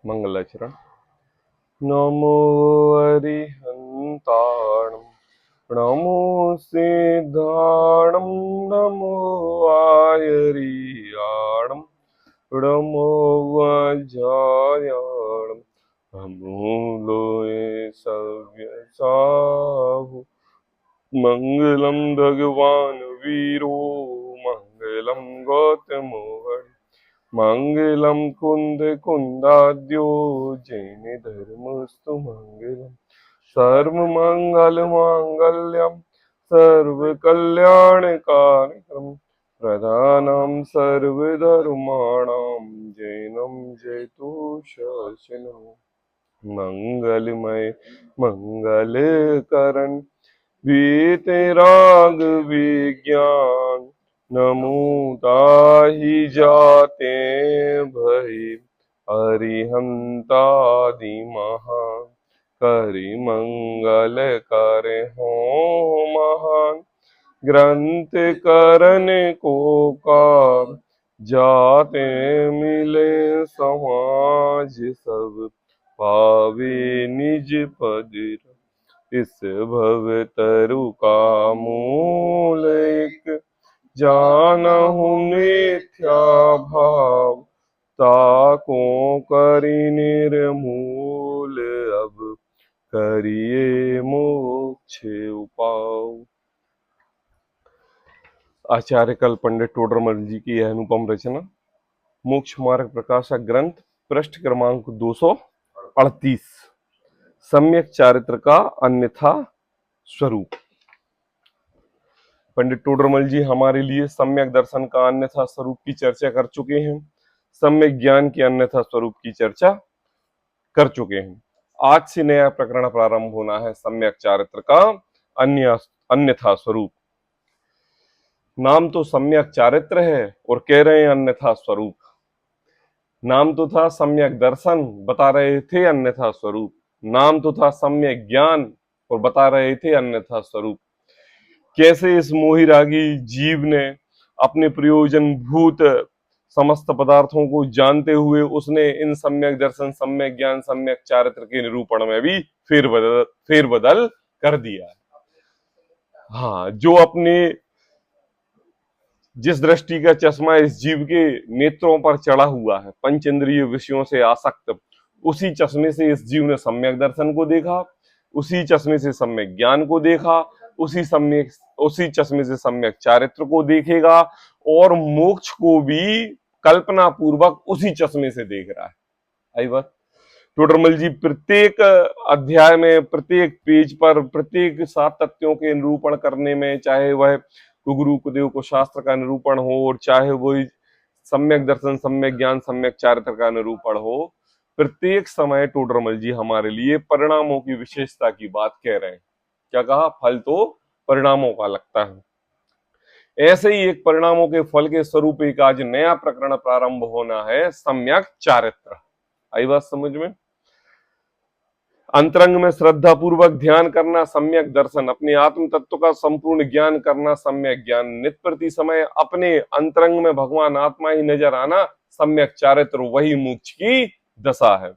मंगलाचरण। नमो अरिहंताणं, नमो सिद्धाणं, नमो आयरियाणं, नमो वज्रायाणं, नमो लोये सव्यसाहु। मंगलम भगवान वीरो, मंगलम गौतमो, मंगलम कुंद कुंदाद्यो, जैन धर्मस्तु मंगलम। सर्व मंगल मांगल्यम, सर्व कल्याण कार्यक्रम, प्रधानम सर्वधर्माणाम, जैनम जयतु शासनम। मंगलमय मंगल करण, वीतराग विज्ञान, नमो ताहि जाते भई, अरिहंतादि महा। करि मंगल करे हो महान, ग्रंथ करन को काम, जाते मिले समाज सब, पावे निज पद। इस भव तरु का मूल एक, जानहु मिथ्या भाव, ताको करि निर्मूल अब, करिए मोक्ष उपाव। आचार्य कल पंडित टोडरमल जी की यह अनुपम रचना मोक्ष मार्ग प्रकाशक ग्रंथ, पृष्ठ क्रमांक 238, सम्यक चारित्र का अन्यथा स्वरूप। पंडित टोडरमल जी हमारे लिए सम्यक दर्शन का अन्यथा स्वरूप की चर्चा कर चुके हैं, सम्यक ज्ञान के अन्यथा स्वरूप की चर्चा कर चुके हैं। आज से नया प्रकरण प्रारंभ होना है, सम्यक चारित्र का अन्यथा स्वरूप। नाम तो सम्यक चारित्र है और कह रहे हैं अन्यथा स्वरूप। नाम तो था सम्यक दर्शन, बता रहे थे अन्यथा स्वरूप। नाम तो था सम्यक ज्ञान और बता रहे थे अन्यथा स्वरूप। कैसे इस मोहिरागी जीव ने अपने प्रयोजन भूत समस्त पदार्थों को जानते हुए उसने इन सम्यक दर्शन, सम्यक ज्ञान, सम्यक चारित्र के निरूपण में भी फेरबदल कर दिया है। हाँ, जो अपने जिस दृष्टि का चश्मा इस जीव के नेत्रों पर चढ़ा हुआ है, पंच इंद्रिय विषयों से आसक्त, उसी चश्मे से इस जीव ने सम्यक दर्शन को देखा, उसी चश्मे से सम्यक ज्ञान को देखा, उसी चश्मे से सम्यक चारित्र को देखेगा और मोक्ष को भी कल्पना पूर्वक उसी चश्मे से देख रहा है। आई बात। टोडरमल जी प्रत्येक अध्याय में, प्रत्येक पेज पर, प्रत्येक 7 तथ्यों के निरूपण करने में, चाहे वह कुगुरु कुदेव को शास्त्र का निरूपण हो और चाहे वही सम्यक दर्शन, सम्यक ज्ञान, सम्यक चारित्र का निरूपण हो, प्रत्येक समय टोडरमल जी हमारे लिए परिणामों की विशेषता की बात कह रहे हैं। क्या कहा? फल तो परिणामों का लगता है। ऐसे ही एक परिणामों के फल के स्वरूप एक आज नया प्रकरण प्रारंभ होना है, सम्यक चारित्र। आई बात समझ में? अंतरंग में श्रद्धा पूर्वक ध्यान करना सम्यक दर्शन, अपने आत्म तत्व का संपूर्ण ज्ञान करना सम्यक ज्ञान, नित प्रति समय अपने अंतरंग में भगवान आत्मा ही नजर आना सम्यक चारित्र, वही मोक्ष की दशा है।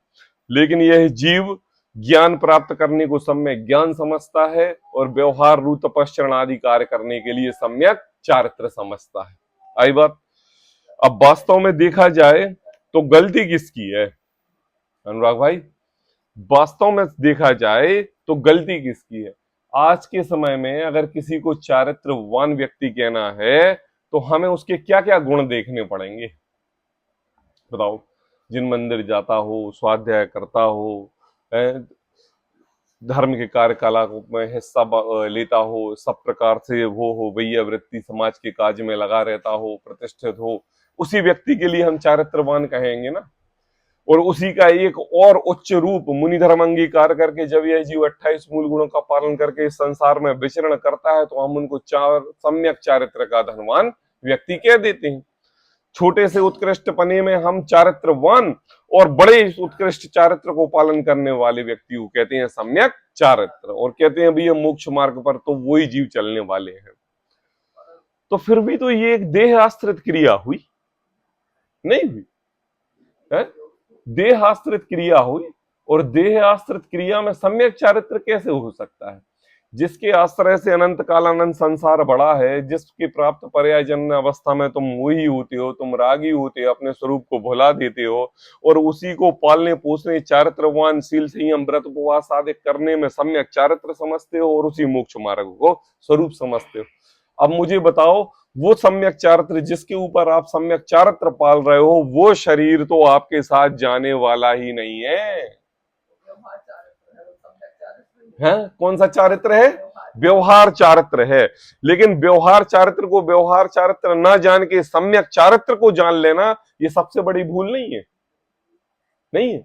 लेकिन यह जीव ज्ञान प्राप्त करने को सम्यक ज्ञान समझता है और व्यवहार रूप तपस्चरण आदि कार्य करने के लिए सम्यक चारित्र समझता है। आई बात। अब वास्तव में देखा जाए तो गलती किसकी है अनुराग भाई? वास्तव में देखा जाए तो गलती किसकी है? आज के समय में अगर किसी को चारित्रवान व्यक्ति कहना है तो हमें उसके क्या क्या गुण देखने पड़ेंगे बताओ? जिन मंदिर जाता हो, स्वाध्याय करता हो, धर्म के कार्यकलापों में हिस्सा लेता हो, सब प्रकार से वो हो, भैया वृत्ति, समाज के काज में लगा रहता हो, प्रतिष्ठित हो, उसी व्यक्ति के लिए हम चारित्रवान कहेंगे ना। और उसी का एक और उच्च रूप मुनि धर्म अंगीकार करके जब यह जीव 28 मूल गुणों का पालन करके इस संसार में विचरण करता है तो हम उनको सम्यक चारित्र का धनवान व्यक्ति कह देते हैं। छोटे से उत्कृष्ट पने में हम चारित्रवान और बड़े उत्कृष्ट चारित्र को पालन करने वाले व्यक्ति को कहते हैं सम्यक चारित्र, और कहते हैं भैया मोक्ष मार्ग पर तो वही जीव चलने वाले हैं। तो फिर भी तो ये एक देह आश्रित क्रिया हुई नहीं हुई है? देह आश्रित क्रिया हुई, और देह आश्रित क्रिया में सम्यक चारित्र कैसे हो सकता है? जिसके आश्रय से अनंत कालानंद संसार बड़ा है, जिसकी प्राप्त पर्यायजन्य अवस्था में तुम मोही होते हो, तुम रागी होते हो, अपने स्वरूप को भुला देते हो, और उसी को पालने पोसने चारित्रवान शील संयम व्रत उपवास आदि करने में सम्यक चारित्र समझते हो, और उसी मोक्ष मार्ग को स्वरूप समझते हो। अब मुझे बताओ, वो सम्यक चारित्र जिसके ऊपर आप सम्यक चारित्र पाल रहे हो, वो शरीर तो आपके साथ जाने वाला ही नहीं है। हैं? कौन सा चारित्र है? व्यवहार चारित्र है। लेकिन व्यवहार चारित्र को व्यवहार चारित्र ना जान के सम्यक चारित्र को जान लेना, ये सबसे बड़ी भूल नहीं है? नहीं है?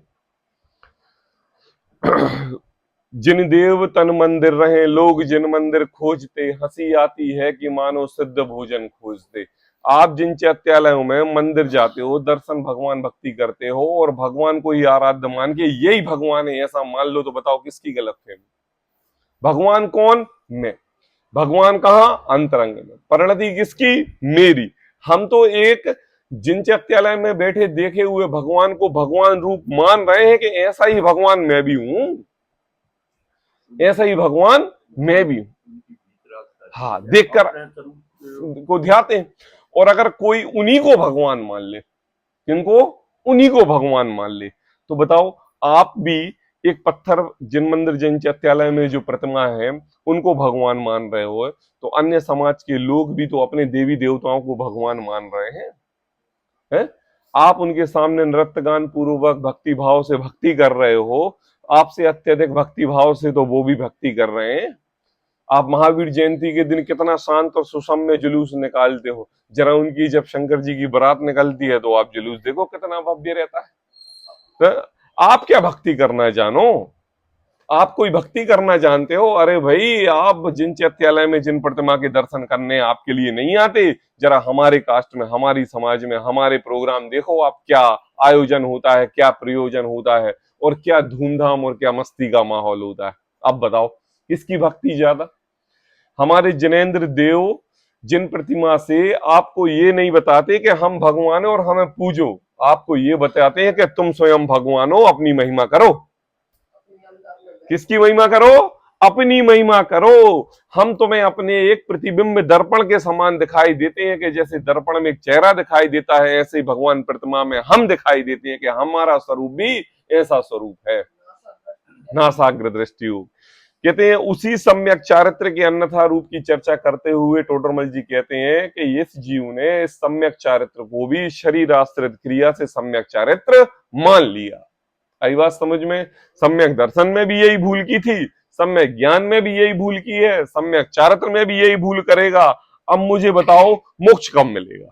जिन देव तन मंदिर रहे लोग, जिन मंदिर खोजते, हंसी आती है कि मानो सिद्ध भोजन खोजते। आप जिन चैत्यालयों में मंदिर जाते हो, दर्शन भगवान भक्ति करते हो, और भगवान को ही आराध्य मान के यही भगवान है ऐसा मान लो, तो बताओ किसकी गलतफहमी? भगवान कौन? मैं। भगवान कहां? अंतरंग में। परिणति किसकी? मेरी। हम तो एक जिन चैत्यालय में बैठे देखे हुए भगवान को भगवान रूप मान रहे हैं कि ऐसा ही भगवान मैं भी हूं, ऐसा ही भगवान मैं भी हूं। हाँ, देखकर को ध्याते हैं। और अगर कोई उन्हीं को भगवान मान ले, किनको? उन्हीं को भगवान मान ले, तो बताओ आप भी एक पत्थर जिन मंदिर जिन चैत्यालय में जो प्रतिमा है उनको भगवान मान रहे हो, तो अन्य समाज के लोग भी तो अपने देवी देवताओं को भगवान मान रहे हैं, हैं? आप उनके सामने नृत्य गान पूर्वक भक्ति भाव से भक्ति कर रहे हो, आपसे अत्यधिक भक्ति भाव से तो वो भी भक्ति कर रहे हैं। आप महावीर जयंती के दिन कितना शांत और सुसम्य जुलूस निकालते हो, जरा उनकी जब शंकर जी की बारात निकलती है तो आप जुलूस देखो कितना भव्य रहता है। तो आप क्या भक्ति करना जानो? आप कोई भक्ति करना जानते हो? अरे भाई, आप जिन चैत्यालय में जिन प्रतिमा के दर्शन करने आपके लिए नहीं आते, जरा हमारे कास्ट में, हमारी समाज में हमारे प्रोग्राम देखो, आप क्या आयोजन होता है, क्या प्रयोजन होता है, और क्या धूमधाम और क्या मस्ती का माहौल होता है। अब बताओ किसकी भक्ति ज्यादा? हमारे जिनेंद्र देव जिन प्रतिमा से आपको ये नहीं बताते कि हम भगवान है और हमें पूजो, आपको ये बताते हैं कि तुम स्वयं भगवान हो, अपनी महिमा करो। किसकी महिमा करो? अपनी महिमा करो। हम तुम्हें अपने एक प्रतिबिंब दर्पण के समान दिखाई देते हैं कि जैसे दर्पण में एक चेहरा दिखाई देता है, ऐसे भगवान प्रतिमा में हम दिखाई देते हैं कि हमारा स्वरूप भी ऐसा स्वरूप है। नासाग्र दृष्टि हो। कहते हैं उसी सम्यक चारित्र के अन्यथा रूप की चर्चा करते हुए टोडरमल जी कहते हैं कि इस जीव ने इस सम्यक चारित्र को भी शरीर आश्रित क्रिया से सम्यक चारित्र मान लिया। आई बात समझ में? सम्यक दर्शन में भी यही भूल की थी, सम्यक ज्ञान में भी यही भूल की है, सम्यक चारित्र में भी यही भूल करेगा। अब मुझे बताओ मोक्ष कब मिलेगा?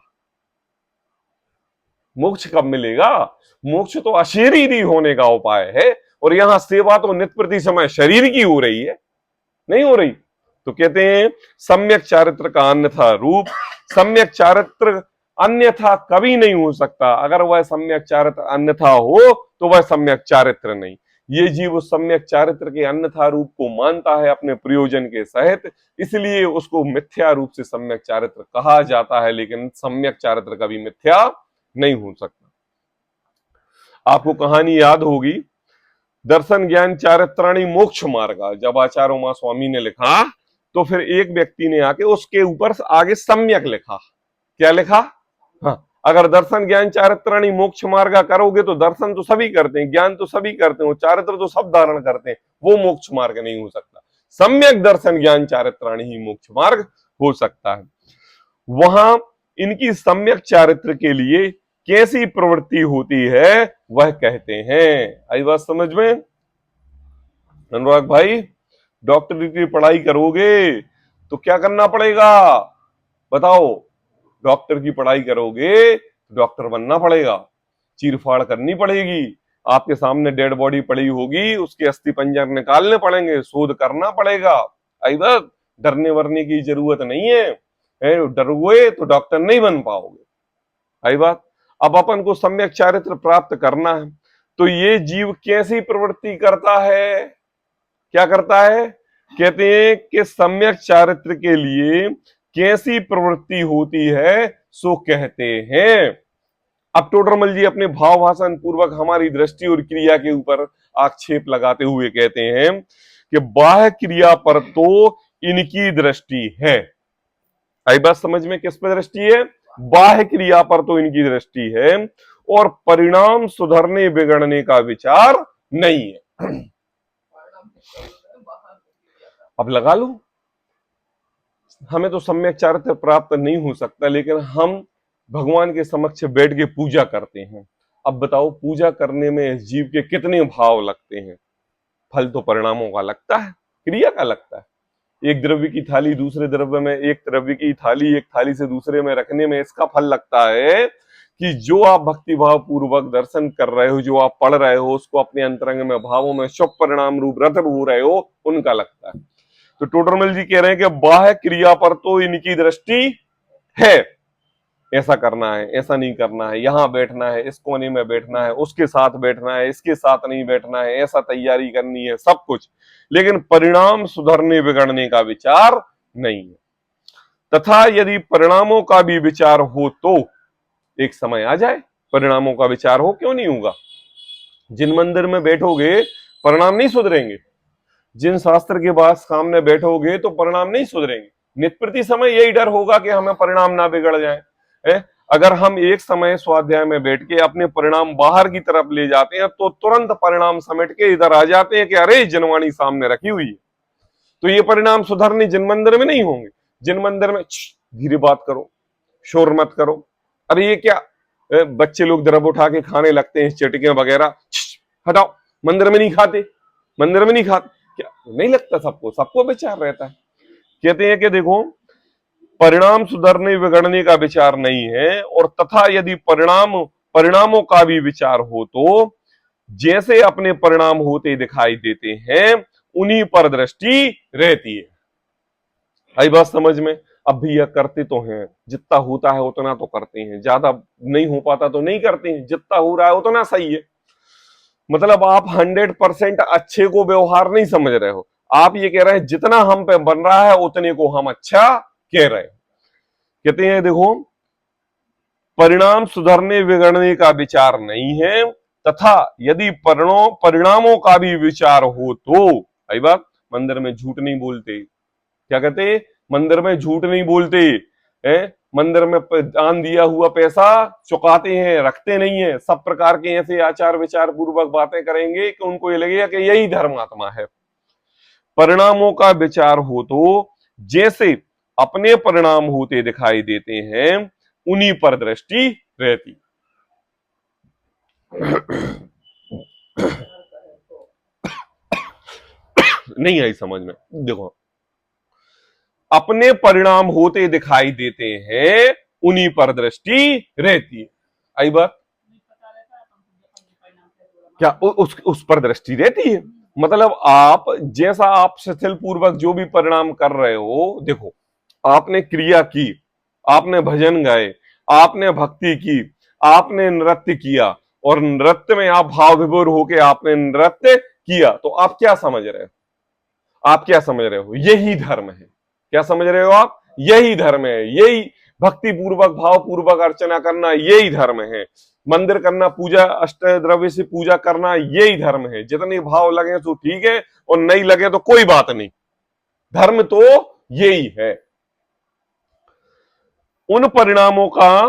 मोक्ष कब मिलेगा? मोक्ष तो अशरीरी होने का उपाय है, और यहां सेवा तो नित्य प्रति समय शरीर की हो रही है, नहीं हो रही। तो कहते हैं सम्यक चारित्र का अन्यथा रूप, सम्यक चारित्र अन्यथा कभी नहीं हो सकता। अगर वह सम्यक चारित्र अन्यथा हो तो वह सम्यक चारित्र नहीं। ये जीव उस सम्यक चारित्र के अन्यथा रूप को मानता है अपने प्रयोजन के सहित, इसलिए उसको मिथ्या रूप से सम्यक चारित्र कहा जाता है, लेकिन सम्यक चारित्र कभी मिथ्या नहीं हो सकता। आपको कहानी याद होगी, दर्शन ज्ञान चारित्राणी मोक्ष मार्गा, जब आचार्य उमा स्वामी ने लिखा तो फिर एक व्यक्ति ने आके उसके ऊपर आगे सम्यक लिखा। क्या लिखा? हाँ, अगर दर्शन ज्ञान चारित्राणी मोक्ष मार्गा करोगे तो दर्शन तो सभी करते हैं, ज्ञान तो सभी करते हैं, चारित्र तो सब धारण करते हैं, वो मोक्ष मार्ग नहीं हो सकता। सम्यक दर्शन ज्ञान चारित्राणी ही मोक्ष मार्ग हो सकता है। वहां इनकी सम्यक चारित्र के लिए कैसी प्रवृत्ति होती है वह कहते हैं। आई बात समझ में? अनुराग भाई, डॉक्टरी की पढ़ाई करोगे तो क्या करना पड़ेगा बताओ? डॉक्टर की पढ़ाई करोगे तो डॉक्टर बनना पड़ेगा, चीरफाड़ करनी पड़ेगी, आपके सामने डेड बॉडी पड़ी होगी, उसके अस्थि पंजर निकालने पड़ेंगे, शोध करना पड़ेगा। आई बात, डरने वरने की जरूरत नहीं है, डरोगे तो डॉक्टर नहीं बन पाओगे। आई बात। अब अपन को सम्यक चारित्र प्राप्त करना है, तो ये जीव कैसी प्रवृत्ति करता है? क्या करता है? कहते हैं कि सम्यक चारित्र के लिए कैसी प्रवृत्ति होती है सो कहते हैं। अब टोडरमल जी अपने भाव भाषण पूर्वक हमारी दृष्टि और क्रिया के ऊपर आक्षेप लगाते हुए कहते हैं कि बाह्य क्रिया पर तो इनकी दृष्टि है। आई बात समझ में? किस पर दृष्टि है? बाह्य क्रिया पर तो इनकी दृष्टि है और परिणाम सुधरने बिगड़ने का विचार नहीं है। अब लगा लो, हमें तो सम्यक चारित्र प्राप्त नहीं हो सकता, लेकिन हम भगवान के समक्ष बैठ के पूजा करते हैं। अब बताओ, पूजा करने में इस जीव के कितने भाव लगते हैं? फल तो परिणामों का लगता है, क्रिया का लगता है। एक द्रव्य की थाली दूसरे द्रव्य में, एक द्रव्य की थाली एक थाली से दूसरे में रखने में इसका फल लगता है कि जो आप भक्ति भाव पूर्वक दर्शन कर रहे हो, जो आप पढ़ रहे हो, उसको अपने अंतरंग में भावों में शुभ परिणाम रूप रत हो रहे हो, उनका लगता है। तो टोडरमल जी कह रहे हैं कि बाह्य क्रिया पर तो इनकी दृष्टि है, ऐसा करना है, ऐसा नहीं करना है, यहां बैठना है, इस कोने में बैठना है, उसके साथ बैठना है, इसके साथ नहीं बैठना है, ऐसा तैयारी करनी है, सब कुछ, लेकिन परिणाम सुधरने बिगड़ने का विचार नहीं है। तथा यदि परिणामों का भी विचार हो तो एक समय आ जाए, परिणामों का विचार हो, क्यों नहीं होगा? जिन मंदिर में बैठोगे परिणाम नहीं सुधरेंगे, जिन शास्त्र के बाद सामने बैठोगे तो परिणाम नहीं सुधरेंगे। नित्य प्रति समय यही डर होगा कि हमें परिणाम ना बिगड़ जाए। अगर हम एक समय स्वाध्याय में बैठ के अपने परिणाम बाहर की तरफ ले जाते हैं तो तुरंत परिणाम समेट के इधर आ जाते हैं कि अरे जनवाणी सामने रखी हुई है। तो ये परिणाम सुधरने जिन मंदिर में नहीं होंगे। जिन मंदिर में धीरे बात करो, शोर मत करो, अरे ये क्या, बच्चे लोग द्रव्य उठा के खाने लगते हैं, चटकियां वगैरह, हटाओ, मंदिर में नहीं खाते, मंदिर में नहीं खाते, क्या नहीं लगता? सबको सबको विचार रहता है। कहते हैं कि देखो, परिणाम सुधरने बिगड़ने का विचार नहीं है, और तथा यदि परिणामों का भी विचार हो तो जैसे अपने परिणाम होते दिखाई देते हैं उन्हीं पर दृष्टि रहती है। आई बात समझ में? अब भी यह करते तो हैं, जितना होता है उतना तो करते हैं, ज्यादा नहीं हो पाता तो नहीं करते हैं, जितना हो रहा है उतना सही है। मतलब आप 100% अच्छे को व्यवहार नहीं समझ रहे हो, आप ये कह रहे हैं जितना हम पे बन रहा है उतने को हम अच्छा कह रहे हैं। कहते हैं देखो, परिणाम सुधरने बिगड़ने का विचार नहीं है, तथा यदि परिणामों का भी विचार हो तो, आई बात, मंदिर में झूठ नहीं बोलते, क्या कहते, मंदिर में झूठ नहीं बोलते, मंदिर में दान दिया हुआ पैसा चुकाते हैं, रखते नहीं है, सब प्रकार के ऐसे आचार विचार पूर्वक बातें करेंगे कि उनको ये लगेगा कि यही धर्मात्मा है। परिणामों का विचार हो तो जैसे अपने परिणाम होते दिखाई देते हैं उन्हीं पर दृष्टि रहती। नहीं आई समझ में? देखो, अपने परिणाम होते दिखाई देते हैं उन्हीं पर दृष्टि रहती है। आई बात? क्या उस पर दृष्टि रहती है? मतलब आप जैसा आप शिथिल पूर्वक जो भी परिणाम कर रहे हो, देखो, आपने क्रिया की, आपने भजन गाए, आपने भक्ति की, आपने नृत्य किया, और नृत्य में आप भाव विभोर होके आपने नृत्य किया, तो आप क्या समझ रहे हो? आप क्या समझ रहे हो? यही धर्म है। क्या समझ रहे हो आप? यही धर्म है, यही भक्ति पूर्वक भाव पूर्वक अर्चना करना, यही धर्म है। मंदिर करना, पूजा अष्ट द्रव्य से पूजा करना, यही धर्म है। जितने भाव लगे तो ठीक है, और नहीं लगे तो कोई बात नहीं, धर्म तो यही है। उन परिणामों का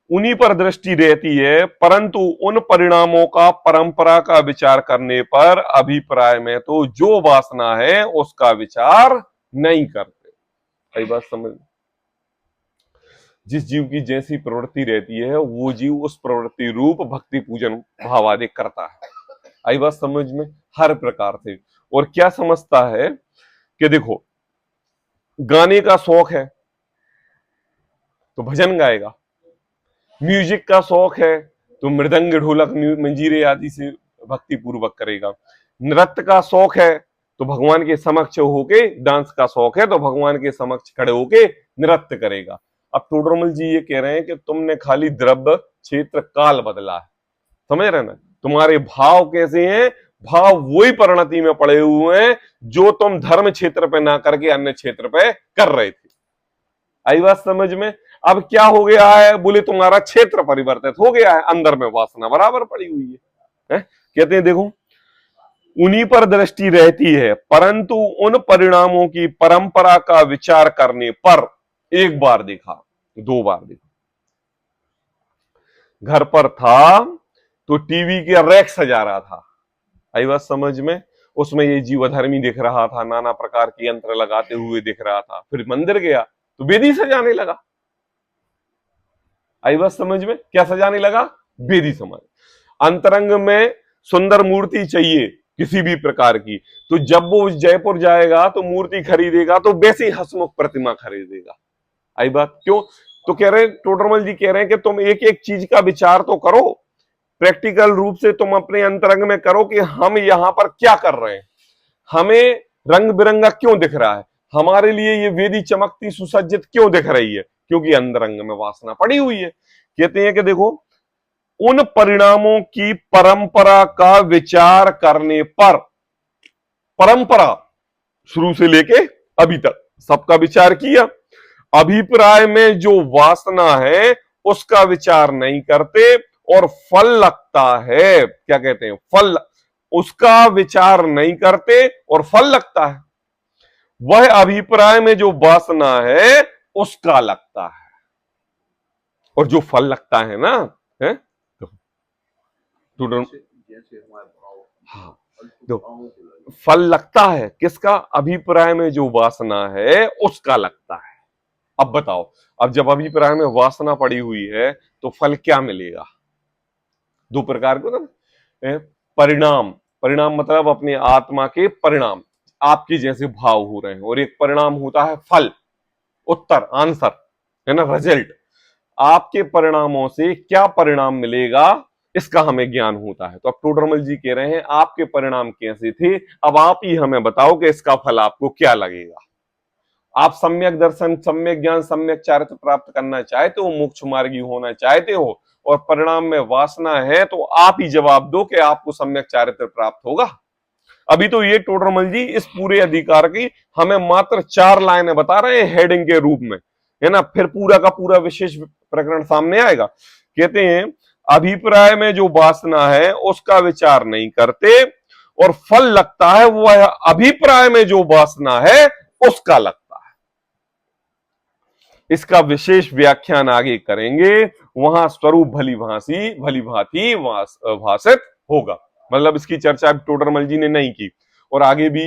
उन्हीं पर दृष्टि रहती है, परंतु उन परिणामों का परंपरा का विचार करने पर अभिप्राय में तो जो वासना है उसका विचार नहीं करते। सही बात समझ? जिस जीव की जैसी प्रवृत्ति रहती है वो जीव उस प्रवृत्ति रूप भक्ति पूजन भावादि करता है। आई बात समझ में? हर प्रकार से। और क्या समझता है कि देखो, गाने का शौक है तो भजन गाएगा, म्यूजिक का शौक है तो मृदंग ढोलक मंजीरे आदि से भक्ति पूर्वक करेगा, नृत्य का शौक है तो भगवान के समक्ष होके, डांस का शौक है तो भगवान के समक्ष खड़े होके नृत्य करेगा। अब टोडरमल जी ये कह रहे हैं कि तुमने खाली द्रव्य क्षेत्र काल बदला है, समझ रहे ना? तुम्हारे भाव कैसे हैं? भाव वही परिणति में पड़े हुए हैं जो तुम धर्म क्षेत्र पे ना करके अन्य क्षेत्र पे कर रहे थे। आई बात समझ में? अब क्या हो गया है, बोले तुम्हारा क्षेत्र परिवर्तित हो गया है, अंदर में वासना बराबर पड़ी हुई है? कहते हैं देखो, उन्हीं पर दृष्टि रहती है, परंतु उन परिणामों की परंपरा का विचार करने पर एक बार देखा, दो बार देखा। घर पर था तो टीवी के रैक सजा रहा था, आई बात समझ में, उसमें ये जीवधर्मी दिख रहा था, नाना प्रकार के यंत्र लगाते हुए दिख रहा था। फिर मंदिर गया तो वेदी सजाने लगा, आई बात समझ में, क्या सजाने लगा, वेदी समझ। अंतरंग में सुंदर मूर्ति चाहिए किसी भी प्रकार की, तो जब वो जयपुर जाएगा तो मूर्ति खरीदेगा तो वैसे ही हसमुख प्रतिमा खरीदेगा, आई बात। क्यों? तो कह रहे टोडरमल जी कह रहे हैं कि तुम एक एक चीज का विचार तो करो, प्रैक्टिकल रूप से तुम अपने अंतरंग में करो कि हम यहां पर क्या कर रहे हैं, हमें रंग बिरंगा क्यों दिख रहा है, हमारे लिए ये वेदी चमकती सुसज्जित क्यों दिख रही है, क्योंकि अंतरंग में वासना पड़ी हुई है। कहते हैं कि देखो, उन परिणामों की परंपरा का विचार करने पर, परंपरा शुरू से लेके अभी तक सबका विचार किया, अभिप्राय में जो वासना है उसका विचार नहीं करते और फल लगता है, क्या कहते हैं, फल, उसका विचार नहीं करते और फल लगता है, वह अभिप्राय में जो वासना है उसका लगता है, और जो फल लगता है ना, है तो हाँ, तो फल लगता है किसका, अभिप्राय में जो वासना है उसका लगता है। अब बताओ, अब जब अभिप्राय में वासना पड़ी हुई है तो फल क्या मिलेगा, दो प्रकार को ना, परिणाम, परिणाम मतलब अपने आत्मा के परिणाम, आपके जैसे भाव हो रहे हैं, और एक परिणाम होता है फल, उत्तर, आंसर, है ना, रिजल्ट। आपके परिणामों से क्या परिणाम मिलेगा इसका हमें ज्ञान होता है। तो अब टोडरमल जी कह रहे हैं आपके परिणाम कैसे थे, अब आप ही हमें बताओ कि इसका फल आपको क्या लगेगा। आप सम्यक दर्शन, सम्यक ज्ञान, सम्यक चारित्र प्राप्त करना चाहते हो, मोक्ष मार्गी होना चाहते हो, और परिणाम में वासना है, तो आप ही जवाब दो कि आपको सम्यक चारित्र प्राप्त होगा। अभी तो ये टोडरमल जी इस पूरे अधिकार की हमें मात्र 4 लाइनें बता रहे हैं हेडिंग के रूप में, है ना, फिर पूरा का पूरा विशेष प्रकरण सामने आएगा। कहते हैं अभिप्राय में जो वासना है उसका विचार नहीं करते और फल लगता है, वह अभिप्राय में जो वासना है उसका लगता है। इसका विशेष व्याख्यान आगे करेंगे, वहां स्वरूप भली भांति भाषित होगा। मतलब इसकी चर्चा टोडरमल जी ने नहीं की, और आगे भी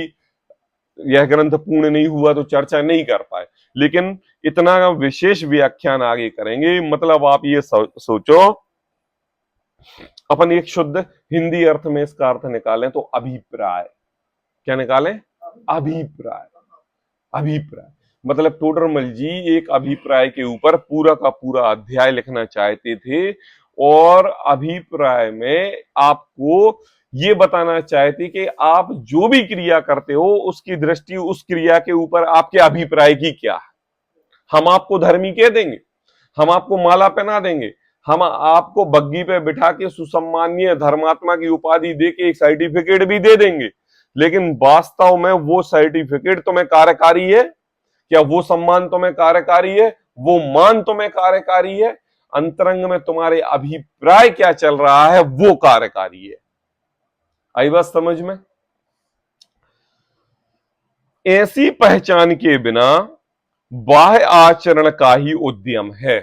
यह ग्रंथ पूर्ण नहीं हुआ तो चर्चा नहीं कर पाए, लेकिन इतना विशेष व्याख्यान आगे करेंगे। मतलब आप ये सोचो, अपन एक शुद्ध हिंदी अर्थ में इसका अर्थ निकालें तो अभिप्राय, क्या निकालें, अभिप्राय, अभिप्राय मतलब टोडरमल जी एक अभिप्राय के ऊपर पूरा का पूरा अध्याय लिखना चाहते थे, और अभिप्राय में आपको ये बताना चाहते कि आप जो भी क्रिया करते हो उसकी दृष्टि उस क्रिया के ऊपर आपके अभिप्राय की क्या है। हम आपको धर्मी कह देंगे, हम आपको माला पहना देंगे, हम आपको बग्गी पे बिठा के सुसम्मानीय धर्मात्मा की उपाधि दे के एक सर्टिफिकेट भी दे देंगे, लेकिन वास्तव में वो सर्टिफिकेट तुम्हें कार्यकारी है क्या, वो सम्मान तुम्हें कार्यकारी है, वो मान तुम्हें कार्यकारी है, अंतरंग में तुम्हारे अभिप्राय क्या चल रहा है वो कार्यकारी है। आई बात समझ में? ऐसी पहचान के बिना बाह्य आचरण का ही उद्यम है।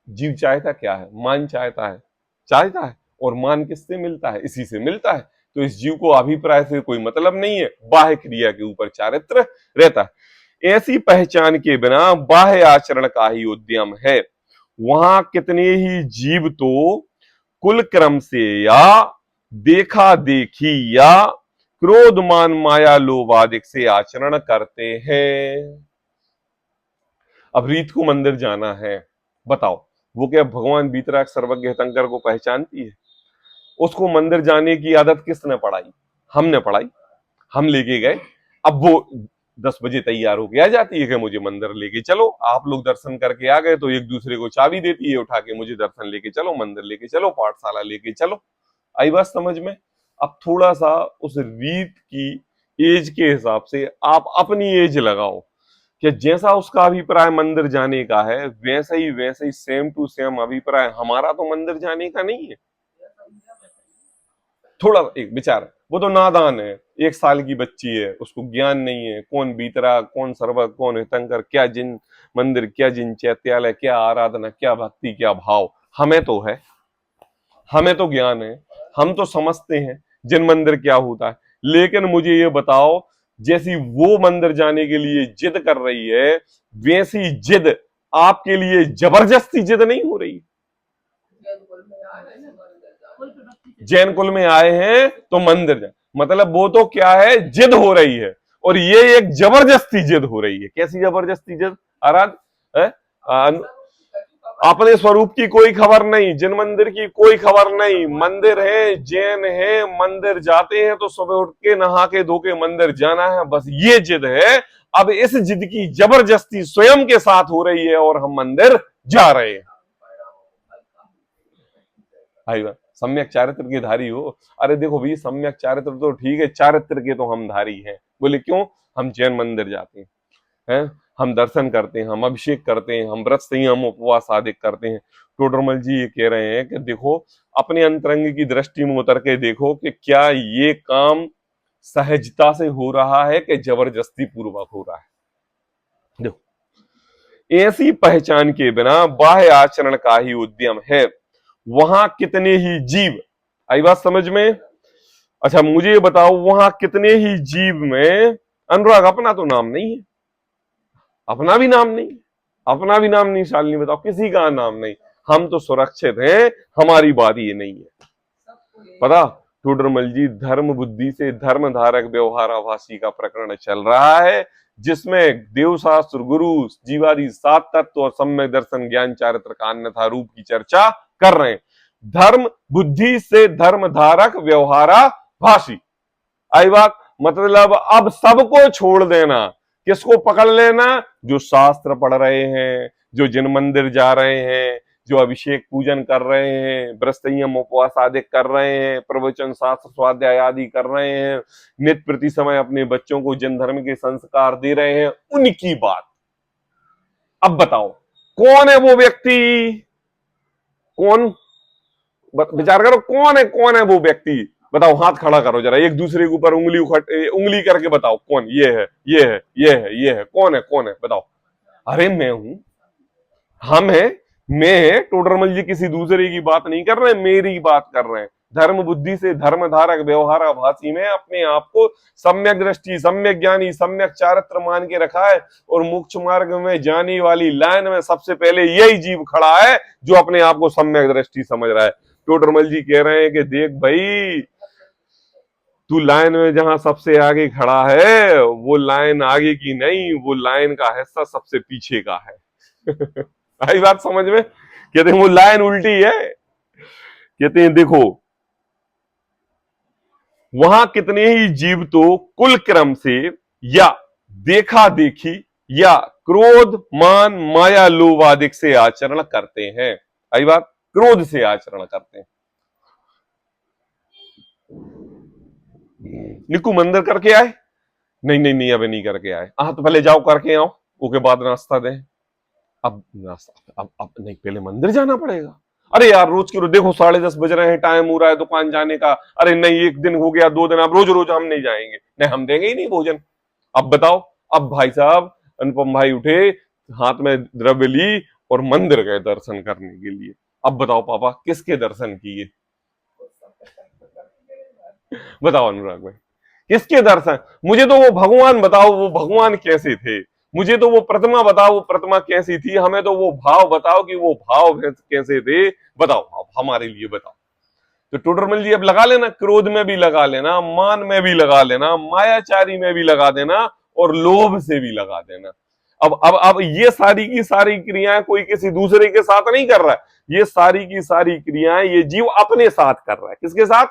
जीव चाहता क्या है, मान चाहता है, चाहता है, और मान किससे मिलता है, इसी से मिलता है। तो इस जीव को अभिप्राय से कोई मतलब नहीं है, बाह्य क्रिया के ऊपर चारित्र रहता है। ऐसी पहचान के बिना बाह्य आचरण का ही उद्यम है। वहां कितने ही जीव तो कुल क्रम से या देखा देखी या क्रोध मान माया लोभ आदि से आचरण करते हैं। अब रीत को मंदिर जाना है, बताओ वो क्या भगवान बीतराग सर्वज्ञ हितंकर को पहचानती है? उसको मंदिर जाने की आदत किसने पढ़ाई? हमने पढ़ाई, हम लेके गए। अब वो 10 बजे तैयार होके आ जाती है कि मुझे मंदिर लेके चलो। आप लोग दर्शन करके आ गए तो एक दूसरे को चाबी देती है उठा के, मुझे दर्शन लेके चलो, मंदिर लेके चलो, पाठशाला लेके चलो। आई बात समझ में? अब थोड़ा सा उस रीत की एज के हिसाब से आप अपनी एज लगाओ कि जैसा उसका अभिप्राय मंदिर जाने का है वैसा ही सेम टू सेम अभिप्राय हमारा तो मंदिर जाने का नहीं है। थोड़ा एक विचार, वो तो नादान है, 1 साल की बच्ची है, उसको ज्ञान नहीं है, कौन बीतरा, कौन सर्वक, कौन हितंकर, क्या जिन मंदिर, क्या जिन चैत्यालय, क्या आराधना, क्या भक्ति, क्या भाव। हमें तो है, हमें तो ज्ञान है, हम तो समझते हैं जिन मंदिर क्या होता है। लेकिन मुझे ये बताओ, जैसी वो मंदिर जाने के लिए जिद कर रही है वैसी जिद आपके लिए जबरदस्ती जिद नहीं हो रही। जैन कुल में आए हैं तो मंदिर जाए, मतलब वो तो क्या है, जिद हो रही है, और ये एक जबरदस्ती जिद हो रही है। कैसी जबरदस्ती जिद? आराध अपने स्वरूप की कोई खबर नहीं, जिन मंदिर की कोई खबर नहीं, मंदिर है, जैन है, मंदिर जाते हैं तो सुबह उठ के नहा के धो के मंदिर जाना है, बस ये जिद है। अब इस जिद की जबरदस्ती स्वयं के साथ हो रही है और हम मंदिर जा रहे हैं। भाई सम्यक चारित्र के धारी हो। अरे देखो भाई, सम्यक चारित्र तो ठीक है, चारित्र के तो हम धारी हैं। बोले क्यों? हम जैन मंदिर जाते हैं, हम दर्शन करते हैं, हम अभिषेक करते हैं, हम व्रत संयम उपवास आदि करते हैं। टोडरमल जी ये कह रहे हैं कि देखो, अपने अंतरंग की दृष्टि में उतर के देखो कि क्या ये काम सहजता से हो रहा है कि जबरदस्ती पूर्वक हो रहा है। देखो, ऐसी पहचान के बिना बाह्य आचरण का ही उद्यम है, वहां कितने ही जीव। आई बात समझ में? अच्छा मुझे ये बताओ, वहां कितने ही जीव में अनुराग अपना तो नाम नहीं है, अपना भी नाम नहीं, अपना भी नाम नहीं। शालिनी बताओ, किसी का नाम नहीं। हम तो सुरक्षित हैं, हमारी बात ये नहीं है। पता टोडरमल जी, धर्म बुद्धि से धर्म धारक व्यवहाराभासी का प्रकरण चल रहा है, जिसमें देवशास्त्र, गुरु, जीवादि 7 तत्व और सम्यक दर्शन ज्ञान चारित्र का अन्यथा रूप की चर्चा कर रहे हैं। धर्म बुद्धि से धर्म धारक व्यवहाराभासी। आई बात? मतलब अब सबको छोड़ देना, किसको पकड़ लेना? जो शास्त्र पढ़ रहे हैं, जो जिन मंदिर जा रहे हैं, जो अभिषेक पूजन कर रहे हैं, व्रत संयम उपवास आदि कर रहे हैं, प्रवचन शास्त्र स्वाध्याय आदि कर रहे हैं, नित्य प्रति समय अपने बच्चों को जिन धर्म के संस्कार दे रहे हैं, उनकी बात। अब बताओ कौन है वो व्यक्ति? कौन? विचार करो, कौन है वो व्यक्ति? बताओ, हाथ खड़ा करो जरा, एक दूसरे के ऊपर उंगली करके बताओ कौन? ये है, ये है, ये है, ये है। कौन है बताओ? अरे मैं हूं, हम है, मैं है। टोडरमल जी किसी दूसरे की बात नहीं कर रहे हैं, मेरी बात कर रहे हैं। धर्म बुद्धि से धर्म धारक व्यवहाराभासी में अपने आप को सम्यक दृष्टि, सम्यक ज्ञानी, सम्यक चारित्र मान के रखा है, और मोक्ष मार्ग में जाने वाली लाइन में सबसे पहले यही जीव खड़ा है जो अपने आप को सम्यक दृष्टि समझ रहा है। टोडरमल जी कह रहे हैं कि देख भाई, तू लाइन में जहां सबसे आगे खड़ा है, वो लाइन आगे की नहीं, वो लाइन का हिस्सा सबसे पीछे का है। आई बात समझ में? कहते हैं वो लाइन उल्टी है। कहते हैं देखो, वहां कितने ही जीव तो कुल क्रम से या देखा देखी या क्रोध मान माया लोभ आदि से आचरण करते हैं। आई बात? क्रोध से आचरण करते हैं। निकू मंदिर करके आए? नहीं नहीं नहीं, अबे नहीं करके आए। तो पहले जाओ करके आओ, उसके बाद नाश्ता दें। अब नाश्ता अब नहीं, पहले मंदिर जाना पड़ेगा। अरे यार, रोज की रोज देखो 10:30 बज रहे हैं, टाइम हो रहा है दुकान जाने का। अरे नहीं, एक दिन हो गया, 2 दिन, अब रोज रोज हम नहीं जाएंगे। नहीं, हम देंगे ही नहीं भोजन। अब बताओ। अब भाई साहब अनुपम भाई उठे, हाथ में द्रव्य ली और मंदिर गए दर्शन करने के लिए। अब बताओ पापा, किसके दर्शन किए? बताओ अनुराग भाई, किसके दर्शन? मुझे तो वो भगवान बताओ, वो भगवान कैसे थे? मुझे तो वो प्रतिमा बताओ, वो प्रतिमा कैसी थी? हमें तो वो भाव बताओ कि वो भाव कैसे थे। बताओ भाव हमारे लिए बताओ। तो टोडरमल जी अब लगा लेना, क्रोध में भी लगा लेना, मान में भी लगा लेना, मायाचारी में भी लगा देना, और लोभ से भी लगा देना। अब ये सारी की सारी क्रियाएं कोई किसी दूसरे के साथ नहीं कर रहा है। ये सारी की सारी क्रियाएं ये जीव अपने साथ कर रहा है। किसके साथ?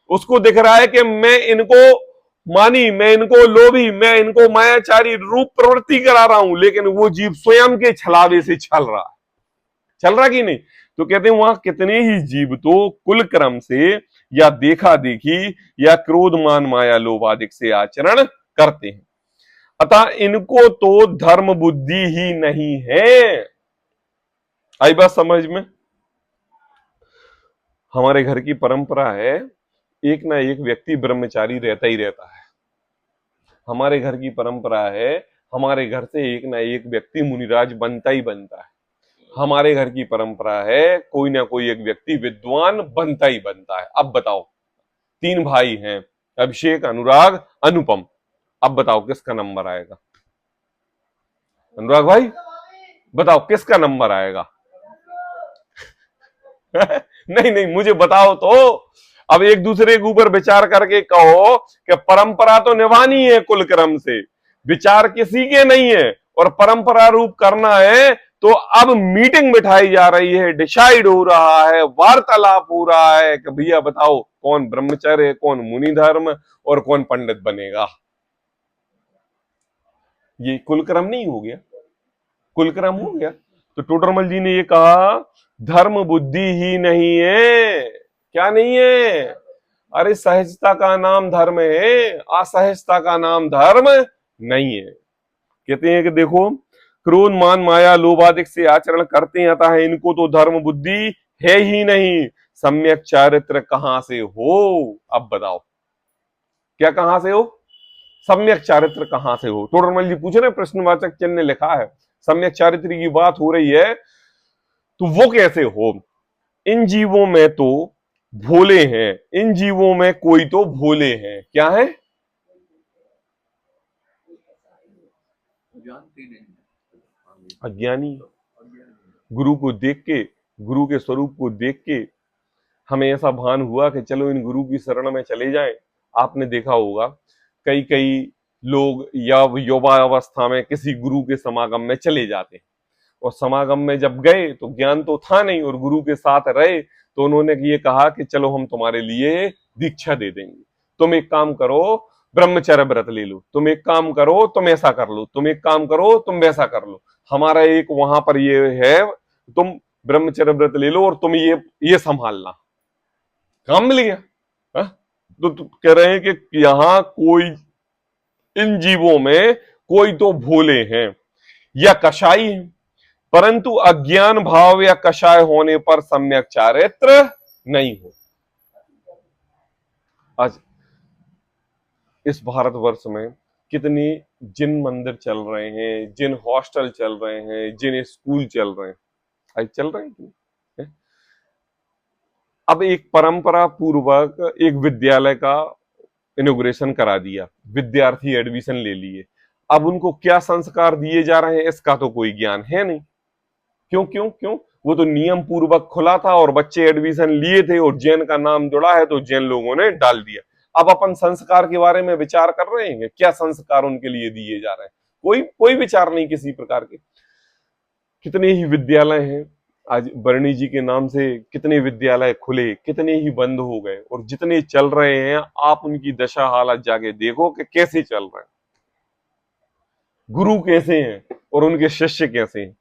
उसको दिख रहा है कि मैं इनको मानी, मैं इनको लोभी, मैं इनको मायाचारी रूप प्रवृत्ति करा रहा हूं, लेकिन वो जीव स्वयं के छलावे से चल रहा है। चल रहा कि नहीं? तो कहते हैं वहां कितने ही जीव तो कुल क्रम से या देखा देखी या क्रोध मान माया लोभ आदि से आचरण करते हैं। अतः इनको तो धर्म बुद्धि ही नहीं है। आई बात समझ में? हमारे घर की परंपरा है, एक ना एक व्यक्ति ब्रह्मचारी रहता ही रहता है। हमारे घर की परंपरा है, हमारे घर से एक ना एक व्यक्ति मुनिराज बनता ही बनता है। हमारे घर की परंपरा है, कोई ना कोई एक व्यक्ति विद्वान बनता ही बनता है। अब बताओ, 3 भाई हैं, अभिषेक, अनुराग, अनुपम। अब बताओ किसका नंबर आएगा? अनुराग भाई बताओ किसका नंबर आएगा? नहीं नहीं, मुझे बताओ तो। अब एक दूसरे के ऊपर विचार करके कहो कि परंपरा तो निभानी है कुल क्रम से, विचार किसी के नहीं है और परंपरा रूप करना है। तो अब मीटिंग बिठाई जा रही है, डिसाइड हो रहा है, वार्तालाप हो रहा है कि भैया बताओ कौन ब्रह्मचर्य, कौन मुनि धर्म और कौन पंडित बनेगा। ये कुलक्रम नहीं हो गया? कुलक्रम हो गया। तो टोडरमल जी ने ये कहा धर्म बुद्धि ही नहीं है। क्या नहीं है? अरे सहजता का नाम धर्म है, असहजता का नाम धर्म नहीं है। कहते हैं कि देखो, क्रोध मान माया लोभ आदि से आचरण करते हैं, अतः इनको तो धर्म बुद्धि है ही नहीं। सम्यक चारित्र कहां से हो? अब बताओ, क्या कहां से हो? सम्यक चारित्र कहां से हो? टोडरमल जी पूछ रहे, प्रश्नवाचक चिन्ह ने लिखा है, सम्यक चारित्र की बात हो रही है, तो वो कैसे हो? इन जीवों में तो भोले हैं, इन जीवों में कोई तो भोले हैं। क्या है? अज्ञानी। गुरु को देख के, गुरु के स्वरूप को देख के हमें ऐसा भान हुआ कि चलो इन गुरु की शरण में चले जाएं। आपने देखा होगा कई कई लोग या युवा अवस्था में किसी गुरु के समागम में चले जाते हैं, और समागम में जब गए तो ज्ञान तो था नहीं, और गुरु के साथ रहे तो उन्होंने ये कहा कि चलो हम तुम्हारे लिए दीक्षा दे देंगे, तुम एक काम करो ब्रह्मचर्य व्रत ले लो, तुम एक काम करो तुम ऐसा कर लो, तुम एक काम करो तुम वैसा कर लो, हमारा एक वहां पर ये है, तुम ब्रह्मचर्य व्रत ले लो और तुम ये संभालना। काम मिल गया। हा? तो कह रहे हैं कि यहां कोई, इन जीवों में कोई तो भोले हैं या कषाई हैं, परंतु अज्ञान भाव या कषाय होने पर सम्यक चारित्र नहीं हो। आज इस भारतवर्ष में कितने जिन मंदिर चल रहे हैं, जिन हॉस्टल चल रहे हैं, जिन स्कूल चल रहे हैं, आज चल रहे हैं। अब एक परंपरा पूर्वक एक विद्यालय का इनोग्रेशन करा दिया, विद्यार्थी एडमिशन ले लिए, अब उनको क्या संस्कार दिए जा रहे हैं इसका तो कोई ज्ञान है नहीं। क्यों क्यों क्यों? वो तो नियम पूर्वक खुला था और बच्चे एडमिशन लिए थे और जैन का नाम जुड़ा है तो जैन लोगों ने डाल दिया। अब अपन संस्कार के बारे में विचार कर रहे हैं, क्या संस्कार उनके लिए दिए जा रहे हैं? कोई कोई विचार नहीं किसी प्रकार के। कितने ही विद्यालय हैं आज बरणी जी के नाम से, कितने विद्यालय खुले, कितने ही बंद हो गए, और जितने चल रहे हैं आप उनकी दशा हालत जाके देखो कि कैसे चल रहे हैं, गुरु कैसे हैं और उनके शिष्य कैसे हैं।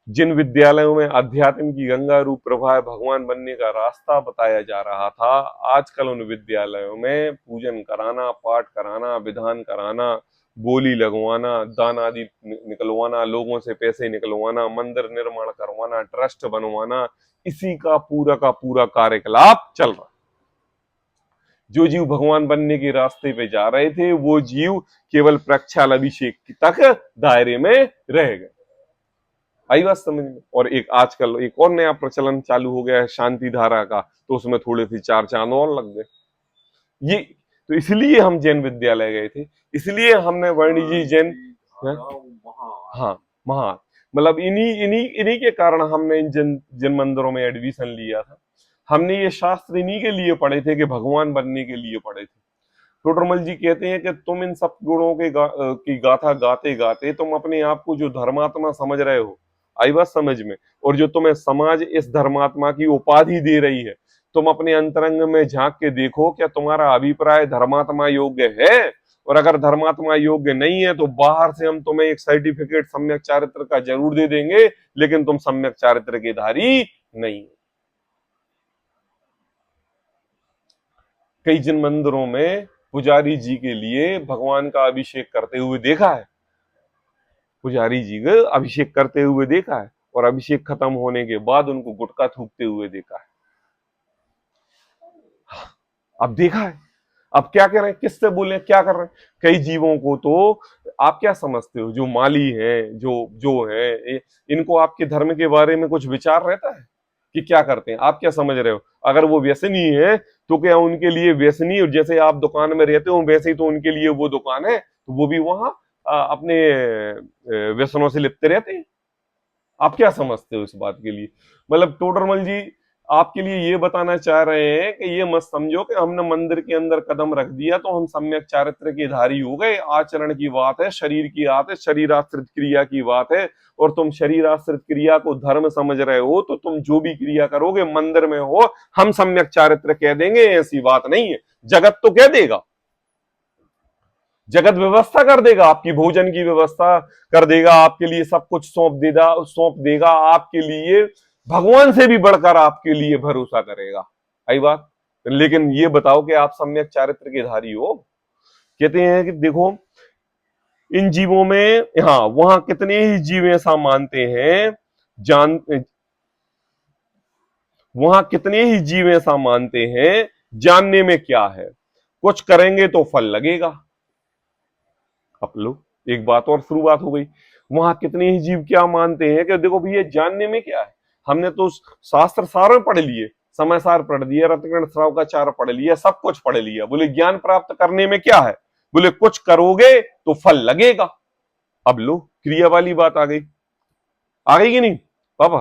जिन विद्यालयों में अध्यात्म की गंगा रूप प्रभा भगवान बनने का रास्ता बताया जा रहा था, आजकल उन विद्यालयों में पूजन कराना, पाठ कराना, विधान कराना, बोली लगवाना, दान आदि निकलवाना, लोगों से पैसे निकलवाना, मंदिर निर्माण करवाना, ट्रस्ट बनवाना, इसी का पूरा कार्यकलाप चल रहा। जो जीव भगवान बनने के रास्ते पे जा रहे थे वो जीव केवल प्रक्षाल अभिषेक तक दायरे में रह गए। आई बात समझ में? और एक आजकल एक और नया प्रचलन चालू हो गया है शांति धारा का, तो उसमें थोड़े से 4 चांद और लग गए। ये तो इसलिए हम जैन विद्यालय गए थे, इसलिए हमने वर्णी जी जैन, हाँ महा, मतलब इन्हीं इन्हीं इन्हीं के कारण हमने इन जिन मंदिरों में एडमिशन लिया था। हमने ये शास्त्र इन्हीं के लिए पढ़े थे कि भगवान बनने के लिए पढ़े थे। टोडरमल जी कहते हैं कि तुम इन सब गुणों के की गाथा गाते गाते तुम अपने आप को जो धर्मात्मा समझ रहे हो, आई बात समझ में, और जो तुम्हें समाज इस धर्मात्मा की उपाधि दे रही है, तुम अपने अंतरंग में झांक के देखो क्या तुम्हारा अभिप्राय धर्मात्मा योग्य है? और अगर धर्मात्मा योग्य नहीं है तो बाहर से हम तुम्हें एक सर्टिफिकेट सम्यक चारित्र का जरूर दे देंगे, लेकिन तुम सम्यक चारित्र के धारी नहीं। कई जिन मंदिरों में पुजारी जी के लिए भगवान का अभिषेक करते हुए देखा है, पुजारी जी का अभिषेक करते हुए देखा है, और अभिषेक खत्म होने के बाद उनको गुटखा थूकते हुए देखा है। अब देखा है, अब क्या कर रहे हैं, किससे बोले, क्या कर रहे हैं? कई जीवों को तो आप क्या समझते हो, जो माली हैं, जो जो है, इनको आपके धर्म के बारे में कुछ विचार रहता है कि क्या करते हैं? आप क्या समझ रहे हो? अगर वो व्यसनी है तो क्या उनके लिए व्यसनी, और जैसे आप दुकान में रहते हो वैसे ही तो उनके लिए वो दुकान है, तो वो भी वहां अपने व्यसनों से लिप्त रहते हैं। आप क्या समझते हो इस बात के लिए? मतलब टोडरमल जी आपके लिए ये बताना चाह रहे हैं कि ये मत समझो कि हमने मंदिर के अंदर कदम रख दिया तो हम सम्यक चारित्र के धारी हो गए। आचरण की बात है, शरीर की बात है, शरीर आश्रित क्रिया की बात है, और तुम शरीर आश्रित क्रिया को धर्म समझ रहे हो तो तुम जो भी क्रिया करोगे मंदिर में हो हम सम्यक चारित्र कह देंगे, ऐसी बात नहीं है। जगत तो कह देगा, जगत व्यवस्था कर देगा, आपकी भोजन की व्यवस्था कर देगा, आपके लिए सब कुछ सौंप देगा आपके लिए, भगवान से भी बढ़कर आपके लिए भरोसा करेगा। आई बात। लेकिन ये बताओ कि आप सम्यक चारित्र के धारी हो? कहते हैं कि देखो इन जीवों में, हाँ वहां कितने ही जीव ऐसा मानते हैं, जान वहां कितने ही जीव ऐसा मानते हैं, जानने में क्या है, कुछ करेंगे तो फल लगेगा। अब लो, एक बात और शुरुआत हो गई। वहां कितने ही जीव क्या मानते हैं कि देखो भैया जानने में क्या है, हमने तो शास्त्र सारे पढ़ लिए, समय सार पढ़ लिया, रत्नगण श्राव का चार पढ़ लिया, सब कुछ पढ़ लिया, बोले ज्ञान प्राप्त करने में क्या है, बोले कुछ करोगे तो फल लगेगा। अब लो, क्रिया वाली बात आ गई कि नहीं पापा?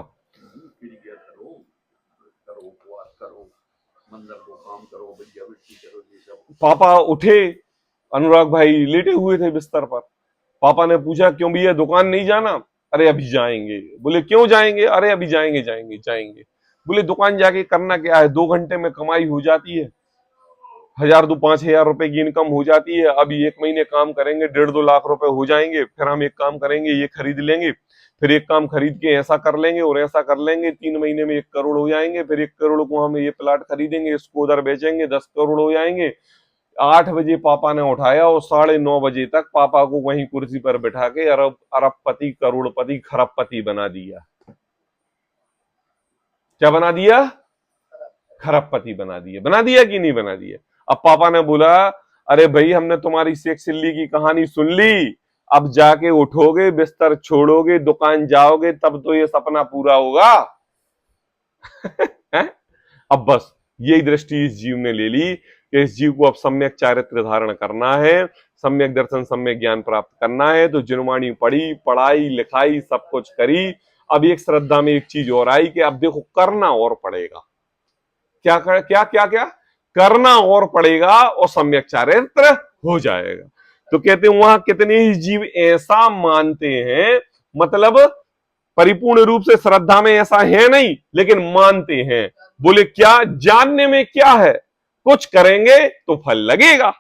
पापा उठे, अनुराग भाई लेटे हुए थे बिस्तर पर। पापा ने पूछा क्यों भैया दुकान नहीं जाना? अरे अभी जाएंगे। बोले क्यों जाएंगे? अरे अभी जाएंगे जाएंगे जाएंगे। बोले दुकान जाके करना क्या है, 2 घंटे में कमाई हो जाती है, 1000 2 5 हजार रुपए की इनकम हो जाती है। अभी 1 महीने काम करेंगे 1.5 2 लाख रुपए हो जाएंगे, फिर हम एक काम करेंगे ये खरीद लेंगे, फिर एक काम खरीद के ऐसा कर लेंगे और ऐसा कर लेंगे, 3 महीने में 1 करोड़ हो जाएंगे, फिर 1 करोड़ को हम ये प्लाट खरीदेंगे, इसको उधर बेचेंगे, 10 करोड़ हो जाएंगे। 8 बजे पापा ने उठाया और 9:30 बजे तक पापा को वहीं कुर्सी पर बिठा के अरबपति करोड़पति खरबपति बना दिया। क्या बना दिया? खरबपति बना दिया कि नहीं बना दिया? अब पापा ने बोला अरे भाई हमने तुम्हारी शेख चिल्ली की कहानी सुन ली, अब जाके उठोगे, बिस्तर छोड़ोगे, दुकान जाओगे, तब तो ये सपना पूरा होगा। अब बस यही दृष्टि इस जीव ने ले ली कि इस जीव को अब सम्यक चारित्र धारण करना है, सम्यक दर्शन सम्यक ज्ञान प्राप्त करना है, तो जिनवाणी पढ़ी, पढ़ाई लिखाई सब कुछ करी। अब एक श्रद्धा में एक चीज और आई कि अब देखो करना और पड़ेगा। क्या क्या क्या क्या करना और पड़ेगा और सम्यक चारित्र हो जाएगा। तो कहते हैं वहां कितने ही जीव ऐसा मानते हैं, मतलब परिपूर्ण रूप से श्रद्धा में ऐसा है नहीं, लेकिन मानते हैं। बोले क्या जानने में क्या है, कुछ करेंगे तो फल लगेगा,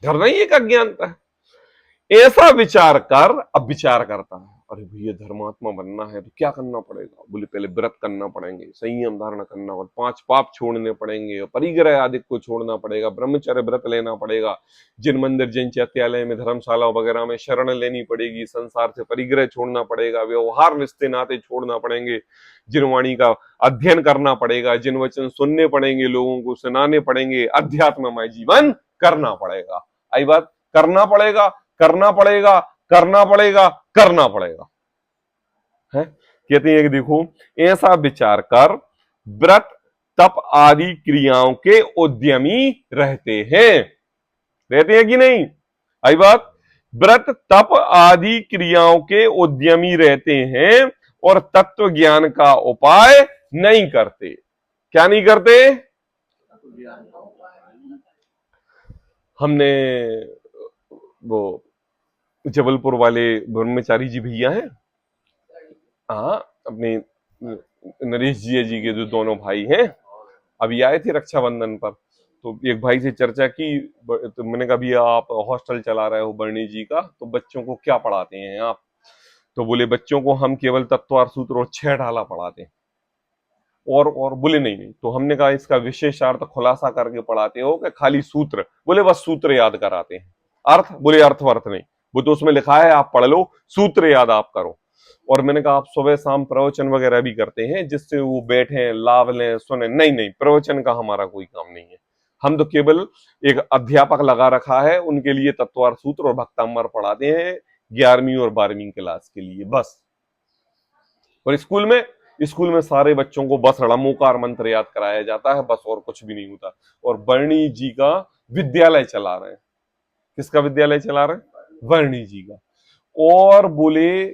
धरना ही एक अज्ञानता है। ऐसा विचार कर, अब विचार करता है अरे भैया धर्मात्मा बनना है तो क्या करना पड़ेगा? बोले पहले व्रत करना पड़ेंगे, संयम धारण करना और 5 पाप छोड़ने पड़ेंगे, परिग्रह आदि को छोड़ना पड़ेगा, ब्रह्मचर्य व्रत लेना पड़ेगा, जिन मंदिर जिन चैत्यालय में धर्मशाला वगैरह में शरण लेनी पड़ेगी, संसार से परिग्रह छोड़ना पड़ेगा, व्यवहार रिश्ते नाते छोड़ना पड़ेंगे, जिन वाणी का अध्ययन करना पड़ेगा, जिन वचन सुनने पड़ेंगे, लोगों को सुनाने पड़ेंगे, अध्यात्ममय जीवन करना पड़ेगा। आई बात, करना पड़ेगा करना पड़ेगा करना पड़ेगा करना पड़ेगा है। कहते हैं कि देखो ऐसा विचार कर व्रत तप आदि क्रियाओं के उद्यमी रहते हैं कि नहीं? आई बात, व्रत तप आदि क्रियाओं के उद्यमी रहते हैं और तत्व ज्ञान का उपाय नहीं करते। क्या नहीं करते? हमने वो जबलपुर वाले ब्रह्मचारी जी भैया हैं, हाँ अपने नरेश जी के जो दोनों भाई हैं, अभी आए थे रक्षाबंधन पर, तो एक भाई से चर्चा की, तो मैंने कहा भैया आप हॉस्टल चला रहे हो बरनी जी का, तो बच्चों को क्या पढ़ाते हैं आप? तो बोले बच्चों को हम केवल तत्वार सूत्र और 6 ढाला पढ़ाते हैं। और बोले नहीं नहीं, तो हमने कहा इसका विशेषार्थ खुलासा करके पढ़ाते हो कि खाली सूत्र? बोले बस सूत्र याद कराते हैं। अर्थ? बोले अर्थ वर्थ नहीं, वो तो उसमें लिखा है आप पढ़ लो, सूत्र याद आप करो। और मैंने कहा आप सुबह शाम प्रवचन वगैरह भी करते हैं जिससे वो बैठे लाभ लें सुने? नहीं नहीं, प्रवचन का हमारा कोई काम नहीं है, हम तो केवल एक अध्यापक लगा रखा है, उनके लिए तत्वार्थ सूत्र और भक्तामृत पढ़ाते हैं 11वीं और 12वीं क्लास के लिए बस। और स्कूल में सारे बच्चों को बस ड़मोकार मंत्र याद कराया जाता है बस, और कुछ भी नहीं होता। और वर्णी जी का विद्यालय चला रहे हैं। किसका विद्यालय चला रहे हैं? वर्णी जी का। और बोले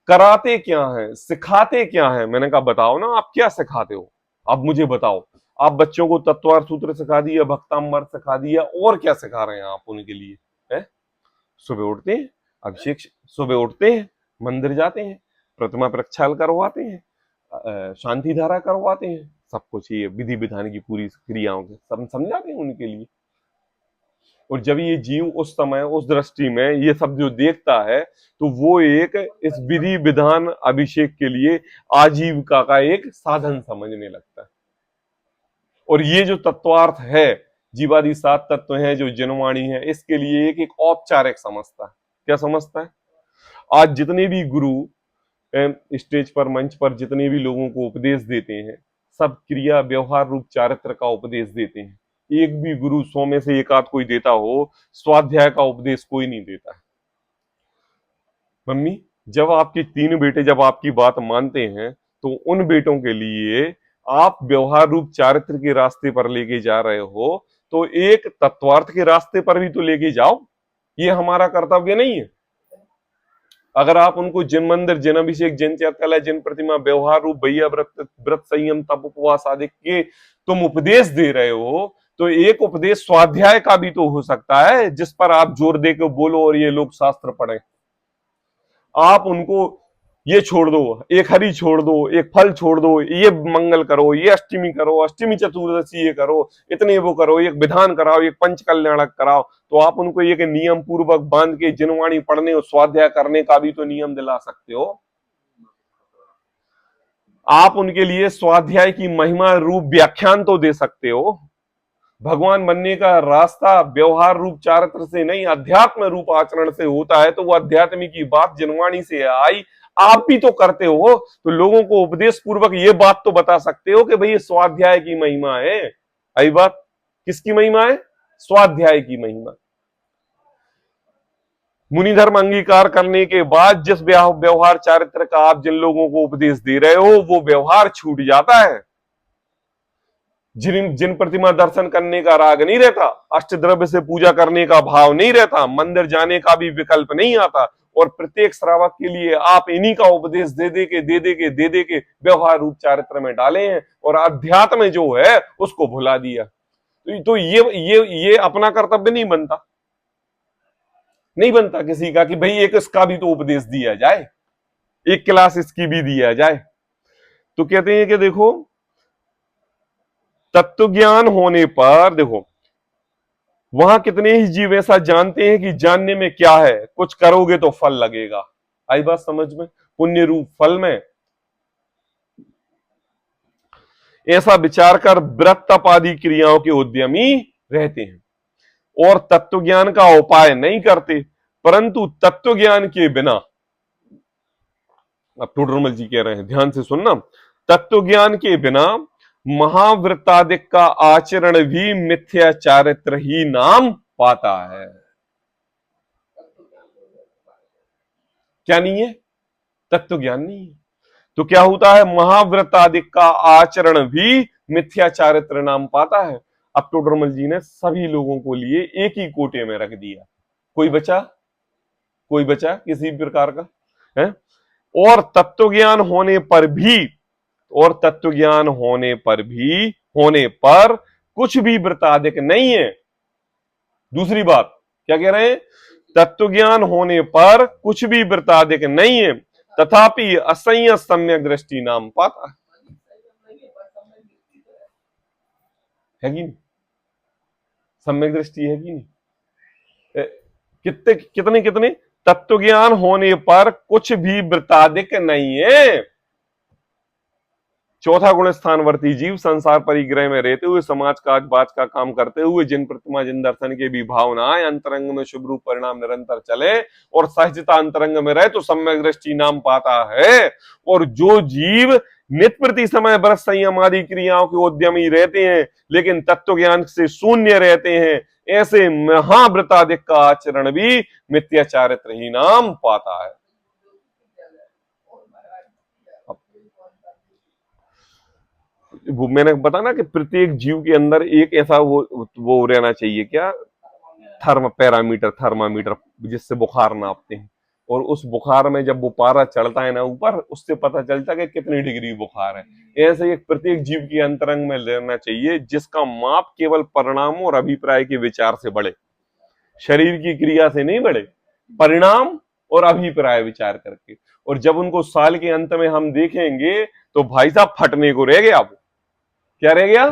कराते क्या है, सिखाते क्या है? मैंने कहा बताओ ना आप क्या सिखाते हो, आप मुझे बताओ। आप बच्चों को तत्वार्थ सूत्र सिखा दिया, भक्तामृत सिखा दिया, और क्या सिखा रहे हैं आप उनके लिए? है सुबह उठते हैं, अभिषेक, सुबह उठते हैं, मंदिर जाते हैं, प्रतिमा प्रक्षाल करवाते हैं, शांति धारा करवाते हैं, सब कुछ ये विधि विधान की पूरी क्रियाओं के सब समझाते हैं उनके लिए। और जब ये जीव उस समय उस दृष्टि में ये सब जो देखता है तो वो एक इस विधि विधान अभिषेक के लिए आजीविका का एक साधन समझने लगता है। और ये जो तत्वार्थ है, जीवादि 7 तत्व हैं जो जनवाणी है, इसके लिए एक एक औपचारिक समझता है। क्या समझता है? आज जितने भी गुरु स्टेज पर मंच पर जितने भी लोगों को उपदेश देते हैं, सब क्रिया व्यवहार रूप चारित्र का उपदेश देते हैं। एक भी गुरु 100 में से एक आध कोई देता हो, स्वाध्याय का उपदेश कोई नहीं देता है। मम्मी, जब आपके 3 बेटे जब आपकी बात मानते हैं तो उन बेटों के लिए आप व्यवहार रूप चारित्र के रास्ते पर लेके जा रहे हो, तो एक तत्वार्थ के रास्ते पर भी तो लेके जाओ। ये हमारा कर्तव्य नहीं है? अगर आप उनको जिन मंदिर, जिन अभिषेक, जिन चैतन्य, जिन प्रतिमा, व्यवहार रूप भैया व्रत संयम तप उपवास आदि के तुम उपदेश दे रहे हो, तो एक उपदेश स्वाध्याय का भी तो हो सकता है जिस पर आप जोर दे के बोलो और ये लोग शास्त्र पढ़े। आप उनको ये छोड़ दो, एक हरि छोड़ दो, एक फल छोड़ दो, ये मंगल करो, ये अष्टमी करो, अष्टमी चतुर्दशी ये करो, इतने वो करो, एक विधान कराओ, एक पंच कल्याणक कराओ, तो आप उनको एक नियम पूर्वक बांध के जिनवाणी पढ़ने और स्वाध्याय करने का भी तो नियम दिला सकते हो। आप उनके लिए स्वाध्याय की महिमा रूप व्याख्यान तो दे सकते हो। भगवान बनने का रास्ता व्यवहार रूप चारित्र से नहीं, अध्यात्म रूप आचरण से होता है, तो वो अध्यात्म की बात जिनवाणी से आई, आप भी तो करते हो, तो लोगों को उपदेश पूर्वक ये बात तो बता सकते हो कि भाई ये स्वाध्याय की महिमा है। आई बात? किसकी महिमा है? स्वाध्याय की महिमा। मुनि धर्म अंगीकार करने के बाद जिस व्यवहार चारित्र का आप जिन लोगों को उपदेश दे रहे हो, वो व्यवहार छूट जाता है। जिन प्रतिमा दर्शन करने का राग नहीं रहता, अष्टद्रव्य से पूजा करने का भाव नहीं रहता, मंदिर जाने का भी विकल्प नहीं आता, और प्रत्येक श्रावक के लिए आप इन्हीं का उपदेश दे दे के व्यवहार रूप चारित्र में डाले हैं, और अध्यात्म जो है उसको भुला दिया। तो ये अपना कर्तव्य नहीं बनता किसी का कि भाई एक इसका भी तो उपदेश दिया जाए, एक क्लास इसकी भी दिया जाए। तो कहते हैं कि देखो, तत्व ज्ञान होने पर देखो वहां कितने ही जीव ऐसा जानते हैं कि जानने में क्या है, कुछ करोगे तो फल लगेगा। आई बात समझ में? पुण्य रूप फल में ऐसा विचार कर व्रत तप आदि क्रियाओं के उद्यमी रहते हैं और तत्व ज्ञान का उपाय नहीं करते, परंतु तत्व ज्ञान के बिना, अब टोडरमल जी कह रहे हैं, ध्यान से सुनना, तत्व ज्ञान के बिना महाव्रतादिक का आचरण भी मिथ्या चारित्र ही नाम पाता है। क्या नहीं है? तत्व ज्ञान नहीं है। तो क्या होता है? महाव्रतादिक का आचरण भी मिथ्या चारित्र नाम पाता है। अब टोडरमल जी ने सभी लोगों को लिए एक ही कोटे में रख दिया। कोई बचा? कोई बचा किसी प्रकार का है? और तत्व ज्ञान होने पर भी, और तत्व ज्ञान होने पर कुछ भी व्रतादिक नहीं है। दूसरी बात क्या कह रहे हैं? तत्व ज्ञान होने पर कुछ भी व्रतादिक नहीं है, तथापि असंयत सम्यक दृष्टि नाम पाता है कि नहीं? सम्यक दृष्टि है कि नहीं? कितने कितने तत्व ज्ञान होने पर कुछ भी व्रतादिक नहीं है। चौथा गुण स्थानवर्ती जीव संसार परिग्रह में रहते हुए समाज काज बाज का काम करते हुए जिन प्रतिमा जिन दर्शन के भी भावनाएं अंतरंग में शुभ रूप परिणाम निरंतर चले और सहजता अंतरंग में रहे तो सम्यक दृष्टि नाम पाता है। और जो जीव नित्य प्रति समय व्रत संयम आदि क्रियाओं के उद्यमी रहते हैं लेकिन तत्व ज्ञान से शून्य रहते हैं, ऐसे महाव्रताधिक का आचरण भी मिथ्याचारित्र ही नाम पाता है। वो मैंने बताना कि प्रत्येक जीव के अंदर एक ऐसा वो रहना चाहिए, क्या, थर्मामीटर जिससे बुखार नापते हैं। और उस बुखार में जब वो पारा चढ़ता है ना ऊपर, उससे पता चलता है कि कितनी डिग्री बुखार है। ऐसे एक प्रत्येक जीव के अंतरंग में लेना चाहिए जिसका माप केवल परिणाम और अभिप्राय के विचार से बढ़े, शरीर की क्रिया से नहीं बढ़े, परिणाम और अभिप्राय विचार करके। और जब उनको साल के अंत में हम देखेंगे तो भाई साहब फटने को रह गया, वो क्या रह गया,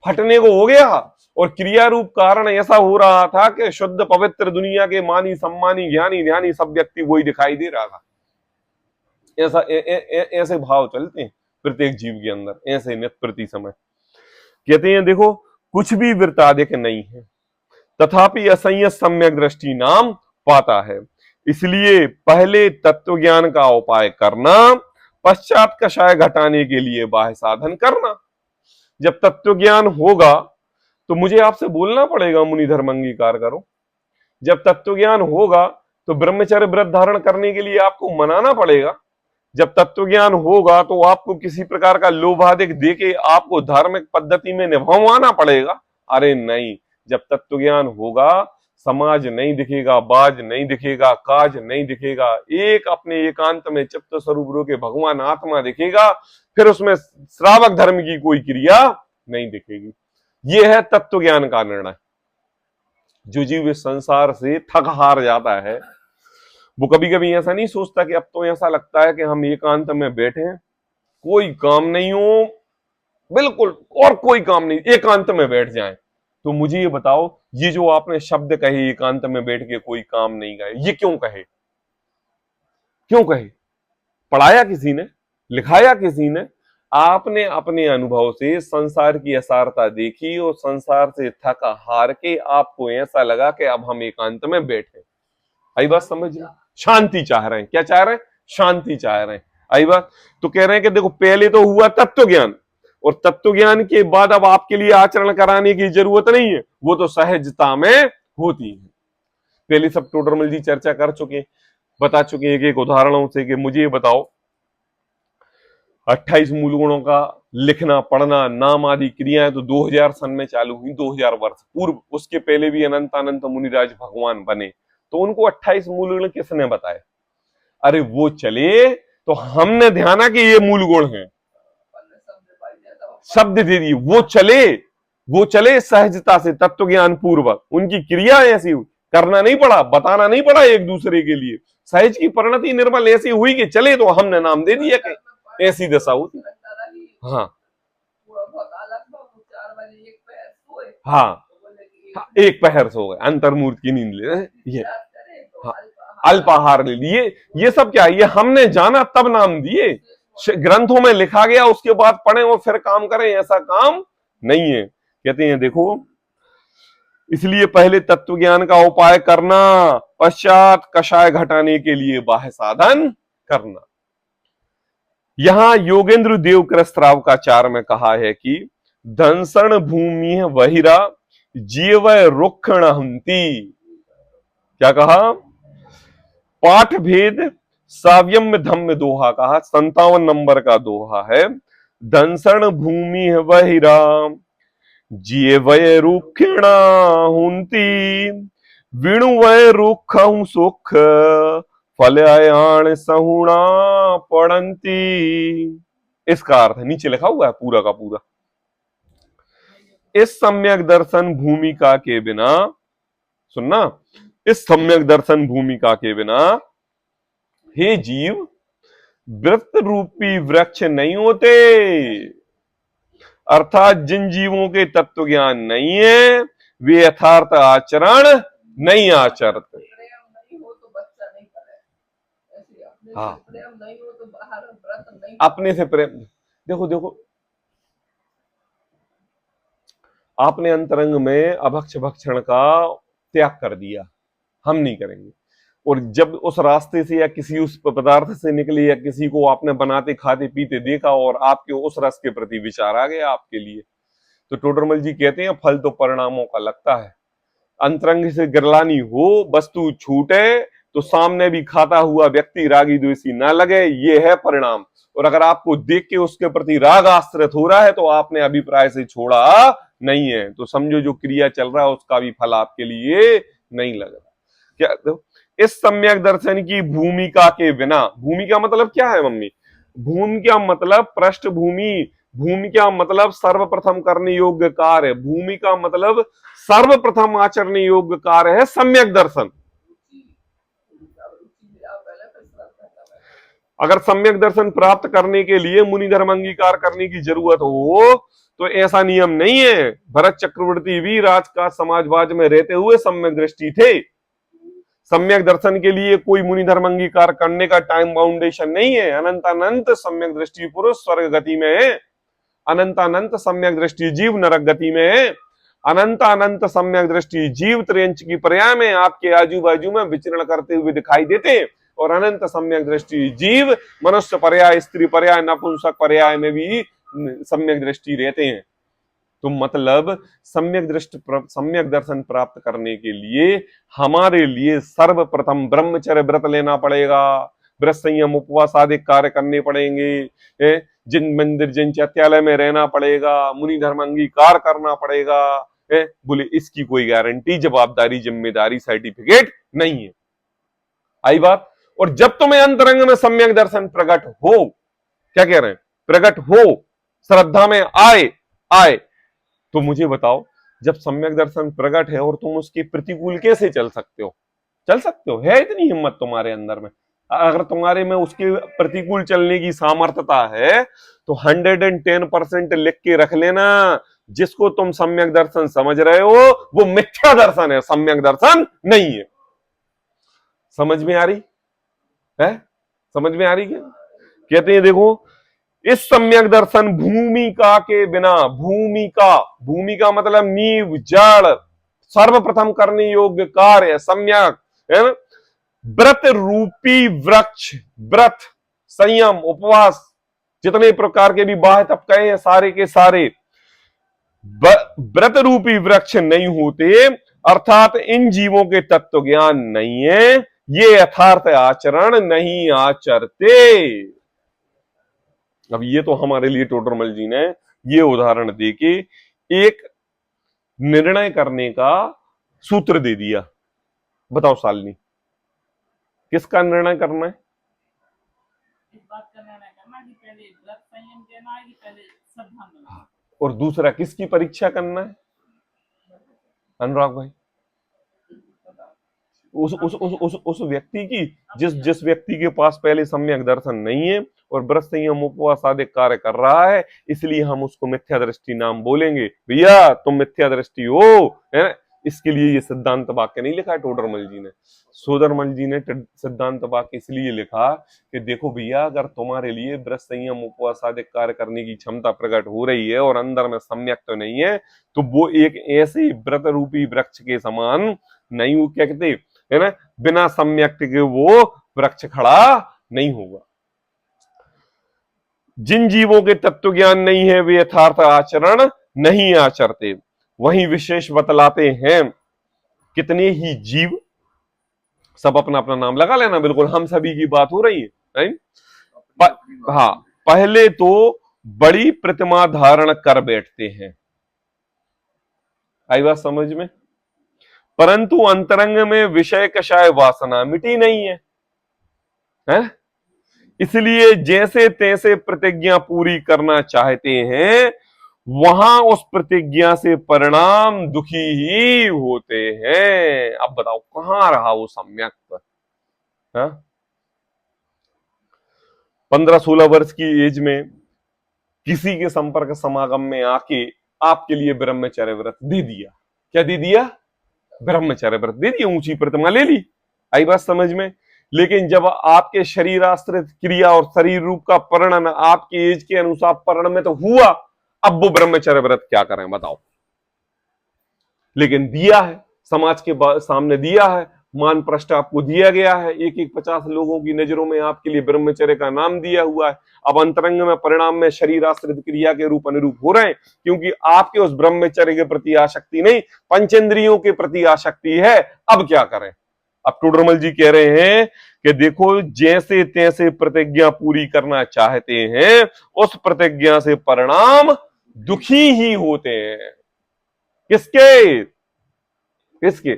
फटने को हो गया। और क्रिया रूप कारण ऐसा हो रहा था कि शुद्ध पवित्र दुनिया के मानी सम्मानी ज्ञानी ध्यानी सब व्यक्ति वही दिखाई दे रहा था। ऐसा ऐसे भाव चलते हैं प्रत्येक जीव के अंदर, ऐसे नित्य प्रति समय। कहते हैं देखो कुछ भी वृत्ताधिक नहीं है तथापि असंयत सम्यक दृष्टि नाम पाता है। इसलिए पहले तत्व ज्ञान का उपाय करना, पश्चात कषाय घटाने के लिए बाह्य साधन करना। जब तत्व ज्ञान होगा तो मुझे आपसे बोलना पड़ेगा मुनिधर्म अंगीकार करो। जब तत्व ज्ञान होगा तो ब्रह्मचर्य व्रत धारण करने के लिए आपको मनाना पड़ेगा। जब तत्व ज्ञान होगा तो आपको किसी प्रकार का लोभाधिक देके आपको धार्मिक पद्धति में निभाना पड़ेगा। अरे नहीं, जब तत्व ज्ञान होगा समाज नहीं दिखेगा, बाज नहीं दिखेगा, काज नहीं दिखेगा, एक अपने एकांत में चित्त स्वरूप के भगवान आत्मा दिखेगा, फिर उसमें श्रावक धर्म की कोई क्रिया नहीं दिखेगी। यह है तत्व ज्ञान का निर्णय। जो जीव इस संसार से थक हार जाता है वो कभी कभी ऐसा नहीं सोचता कि अब तो ऐसा लगता है कि हम एकांत में बैठे हैं, कोई काम नहीं हो, बिल्कुल और कोई काम नहीं, एकांत में बैठ जाएं। तो मुझे ये बताओ, ये जो आपने शब्द कहे एकांत में बैठ के कोई काम नहीं गए, ये क्यों कहे, क्यों कहे? पढ़ाया किसी ने, लिखाया किसी ने? आपने अपने अनुभव से संसार की असारता देखी और संसार से थक हार के आपको ऐसा लगा कि अब हम एकांत में बैठे। आई बात समझ लो, शांति चाह रहे हैं। क्या चाह रहे हैं? शांति चाह रहे हैं। आई बात। तो कह रहे हैं कि देखो पहले तो हुआ तत्व ज्ञान, और तत्व ज्ञान के बाद अब आपके लिए आचरण कराने की जरूरत नहीं है, वो तो सहजता में होती है। पहले सब टोडरमल जी चर्चा कर चुके, बता चुके एक एक उदाहरणों से कि मुझे ये बताओ 28 मूल गुणों का लिखना पढ़ना नाम आदि क्रियाएं तो 2000 सन में चालू हुई, 2000 वर्ष पूर्व। उसके पहले भी अनंत अनंत मुनिराज भगवान बने, तो उनको 28 मूल गुण किसने बताए? अरे वो चले तो हमने ध्यान कि ये मूल गुण है, शब्द दे दिए, वो चले सहजता से तत्व ज्ञान पूर्वक। उनकी क्रिया ऐसी करना नहीं पड़ा, बताना नहीं पड़ा एक दूसरे के लिए, सहज की परिणति निर्मल ऐसी हुई कि चले तो हमने नाम दे दिया कि ऐसी दशा होती। हाँ हाँ, एक पहर सो गए, अंतर्मूर्त की नींद ले ये, हाँ, अल्पाहार ले लिए। ये सब क्या है? ये हमने जाना तब नाम दिए, ग्रंथों में लिखा गया उसके बाद पढ़े और फिर काम करें, ऐसा काम नहीं है। कहते हैं देखो इसलिए पहले तत्व ज्ञान का उपाय करना, पश्चात कषाय घटाने के लिए बाह्य साधन करना। यहां योगेंद्र देव क्रस्त्राव का चार में कहा है कि धनसण भूमि बहिरा जीव रुक्षण हंती। क्या कहा? पाठ भेद साव्यम धम्म दोहा कहा, 57 नंबर का दोहा है। धनसण भूमि बहिरा जीव रुक्षण हंती विणुवय रुख सुख फलयाण सहुणा पड़ंती। इसका अर्थ नीचे लिखा हुआ है पूरा का पूरा। इस सम्यक दर्शन भूमिका के बिना, सुनना, इस सम्यक दर्शन भूमिका के बिना हे जीव वृत्त रूपी वृक्ष नहीं होते। अर्थात जिन जीवों के तत्व ज्ञान नहीं है वे यथार्थ आचरण नहीं आचरते। हाँ, अपने से प्रेम, देखो देखो आपने अंतरंग में अभक्ष भक्षण का त्याग कर दिया, हम नहीं करेंगे। और जब उस रास्ते से या किसी उस पदार्थ से निकले या किसी को आपने बनाते खाते पीते देखा और आपके उस रस के प्रति विचार आ गया आपके लिए, तो टोडरमल जी कहते हैं फल तो परिणामों का लगता है। अंतरंग से गिरलानी हो, वस्तु छूटे तो सामने भी खाता हुआ व्यक्ति रागी द्वेषी ना लगे, ये है परिणाम। और अगर आपको देख के उसके प्रति राग आश्रित हो रहा है तो आपने अभिप्राय से छोड़ा नहीं है, तो समझो जो क्रिया चल रहा है उसका भी फल आपके लिए नहीं लग रहा। क्या इस सम्यक दर्शन की भूमिका के बिना, भूमिका मतलब क्या है मम्मी? भूमिका मतलब पृष्ठभूमि, भूमिका मतलब सर्वप्रथम करने योग्य कार्य, भूमिका मतलब सर्वप्रथम आचरणे योग्य कार्य है सम्यक दर्शन। अगर सम्यक दर्शन प्राप्त करने के लिए मुनि धर्म अंगीकार करने की जरूरत हो तो ऐसा नियम नहीं है। भरत चक्रवर्ती भी राजकाज समाजवाद में रहते हुए सम्यक दृष्टि थे। सम्यक दर्शन के लिए कोई मुनि धर्म अंगीकार करने का टाइम बाउंडेशन नहीं है। अनंत अनंत सम्यक दृष्टि पुरुष स्वर्ग गति में है, अनंत अनंत सम्यक दृष्टि जीव नरक गति में है, अनंत अनंत सम्यक दृष्टि जीव त्रियंच की पर्याय में आपके आजू बाजू में विचरण करते हुए दिखाई देते हैं, और अनंत सम्यक दृष्टि जीव मनुष्य पर्याय, स्त्री पर्याय, नपुंसक पर्याय में भी सम्यक दृष्टि रहते हैं। तो मतलब सम्यक दर्शन प्राप्त करने के लिए हमारे लिए सर्वप्रथम ब्रह्मचर्य व्रत लेना पड़ेगा, व्रत संयम उपवास आदि कार्य करने पड़ेंगे, जिन मंदिर जिन चैत्यालय में रहना पड़ेगा, मुनि धर्म अंगीकार करना पड़ेगा। बोले इसकी कोई गारंटी, जवाबदारी, जिम्मेदारी, सर्टिफिकेट नहीं है। आई बात। और जब तुम्हें अंतरंग में सम्यक दर्शन प्रकट हो, क्या कह रहे हैं, प्रकट हो, श्रद्धा में आए तो मुझे बताओ, जब सम्यक दर्शन प्रकट है और तुम उसके प्रतिकूल कैसे चल सकते हो? चल सकते हो? है इतनी हिम्मत तुम्हारे अंदर में? अगर तुम्हारे में उसके प्रतिकूल चलने की सामर्थ्यता है तो 110% लिख के रख लेना, जिसको तुम सम्यक दर्शन समझ रहे हो वो मिथ्या दर्शन है, सम्यक दर्शन नहीं है। समझ में आ रही है? समझ में आ रही? क्या कहते हैं, देखो, इस सम्यक दर्शन भूमिका के बिना, भूमिका मतलब नींव, जड़, सर्वप्रथम करने योग्य कार्य, सम्यक है ना, व्रत रूपी वृक्ष, व्रत, संयम, उपवास, जितने प्रकार के भी बाह्य तप कहे हैं सारे के सारे, व्रत रूपी वृक्ष नहीं होते, अर्थात इन जीवों के तत्व ज्ञान नहीं है, ये यथार्थ आचरण नहीं आचरते। अब ये तो हमारे लिए टोडरमल जी ने ये उदाहरण देके एक निर्णय करने का सूत्र दे दिया। बताओ शालिनी, किसका निर्णय करना है? इस बात का निर्णय करना कि पहले व्रत संयम देना है कि पहले श्रद्धा, और दूसरा किसकी परीक्षा करना है? अनुराग भाई, उस व्यक्ति की जिस व्यक्ति के पास पहले सम्यक दर्शन नहीं है और व्रत संयम उपवास आदि कार्य कर रहा है, इसलिए हम उसको मिथ्या दृष्टि नाम बोलेंगे। भैया तुम मिथ्या दृष्टि हो, है ना? इसके लिए ये सिद्धांत वाक्य नहीं लिखा है टोडरमल जी ने। सोदरमल जी ने सिद्धांत वाक्य इसलिए लिखा कि देखो भैया, अगर तुम्हारे लिए व्रत संयम उपवास आदि कार्य करने की क्षमता प्रकट हो रही है और अंदर में सम्यक तो नहीं है, तो वो एक ऐसे व्रत रूपी वृक्ष के समान नहीं, वो क्या कहते है ना, बिना सम्यक के वो वृक्ष खड़ा नहीं होगा। जिन जीवों के तत्व ज्ञान नहीं है वे यथार्थ आचरण नहीं आचरते। वहीं विशेष बतलाते हैं, कितने ही जीव, सब अपना अपना नाम लगा लेना, बिल्कुल हम सभी की बात हो रही है, राइट? हाँ, पहले तो बड़ी प्रतिमा धारण कर बैठते हैं, आई बात समझ में, परंतु अंतरंग में विषय कषाय वासना मिटी नहीं है, है? इसलिए जैसे तैसे प्रतिज्ञा पूरी करना चाहते हैं, वहां उस प्रतिज्ञा से परिणाम दुखी ही होते हैं। अब बताओ कहां रहा वो सम्यक? 15-16 वर्ष की एज में किसी के संपर्क समागम में आके आपके लिए ब्रह्मचर्य व्रत दे दिया। क्या दे दिया? ब्रह्मचर्य व्रत दे दिया, ऊंची प्रतिमा ले ली, आई बात समझ में। लेकिन जब आपके शरीराश्रित क्रिया और शरीर रूप का परिणन आपके एज के अनुसार परिणमित हुआ, अब वो ब्रह्मचर्य व्रत क्या करें बताओ? लेकिन दिया है, समाज के सामने दिया है, मान प्रश्न आपको दिया गया है, एक एक 50 लोगों की नजरों में आपके लिए ब्रह्मचर्य का नाम दिया हुआ है। अब अंतरंग में परिणाम में शरीराश्रित क्रिया के रूप अनुरूप हो रहे हैं, क्योंकि आपके उस ब्रह्मचर्य के प्रति आसक्ति नहीं, पंचेंद्रियों के प्रति आसक्ति है। अब क्या करें? अब टोडरमल जी कह रहे हैं कि देखो, जैसे तैसे प्रतिज्ञा पूरी करना चाहते हैं, उस प्रतिज्ञा से परिणाम दुखी ही होते हैं। किसके? किसके?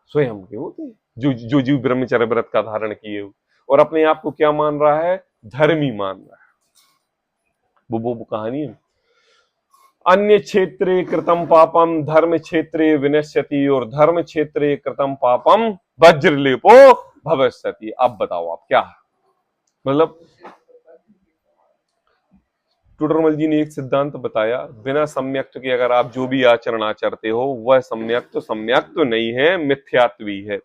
स्वयं के होते हैं, जो जीव ब्रह्मचर्य व्रत का धारण किए हो और अपने आप को क्या मान रहा है? धर्मी मान रहा है। वो कहानी है, अन्य क्षेत्रे कृतम पापम धर्म क्षेत्रे विनश्यति और धर्म क्षेत्रे कृतम पापम वज्रलेपो भविष्यति। अब बताओ आप क्या है? मतलब टोडरमल जी ने एक सिद्धांत बताया, बिना सम्यक्त के अगर आप जो भी आचरण आचरते हो वह सम्यक्त नहीं है, मिथ्यात्वी है।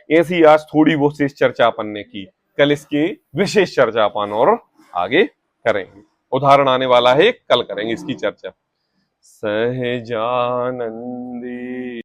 ऐसी आज थोड़ी बहुत शेष चर्चा अपन ने की, कल इसकी विशेष चर्चा अपन और आगे करेंगे। उदाहरण आने वाला है, कल करेंगे इसकी चर्चा। सहजानंदी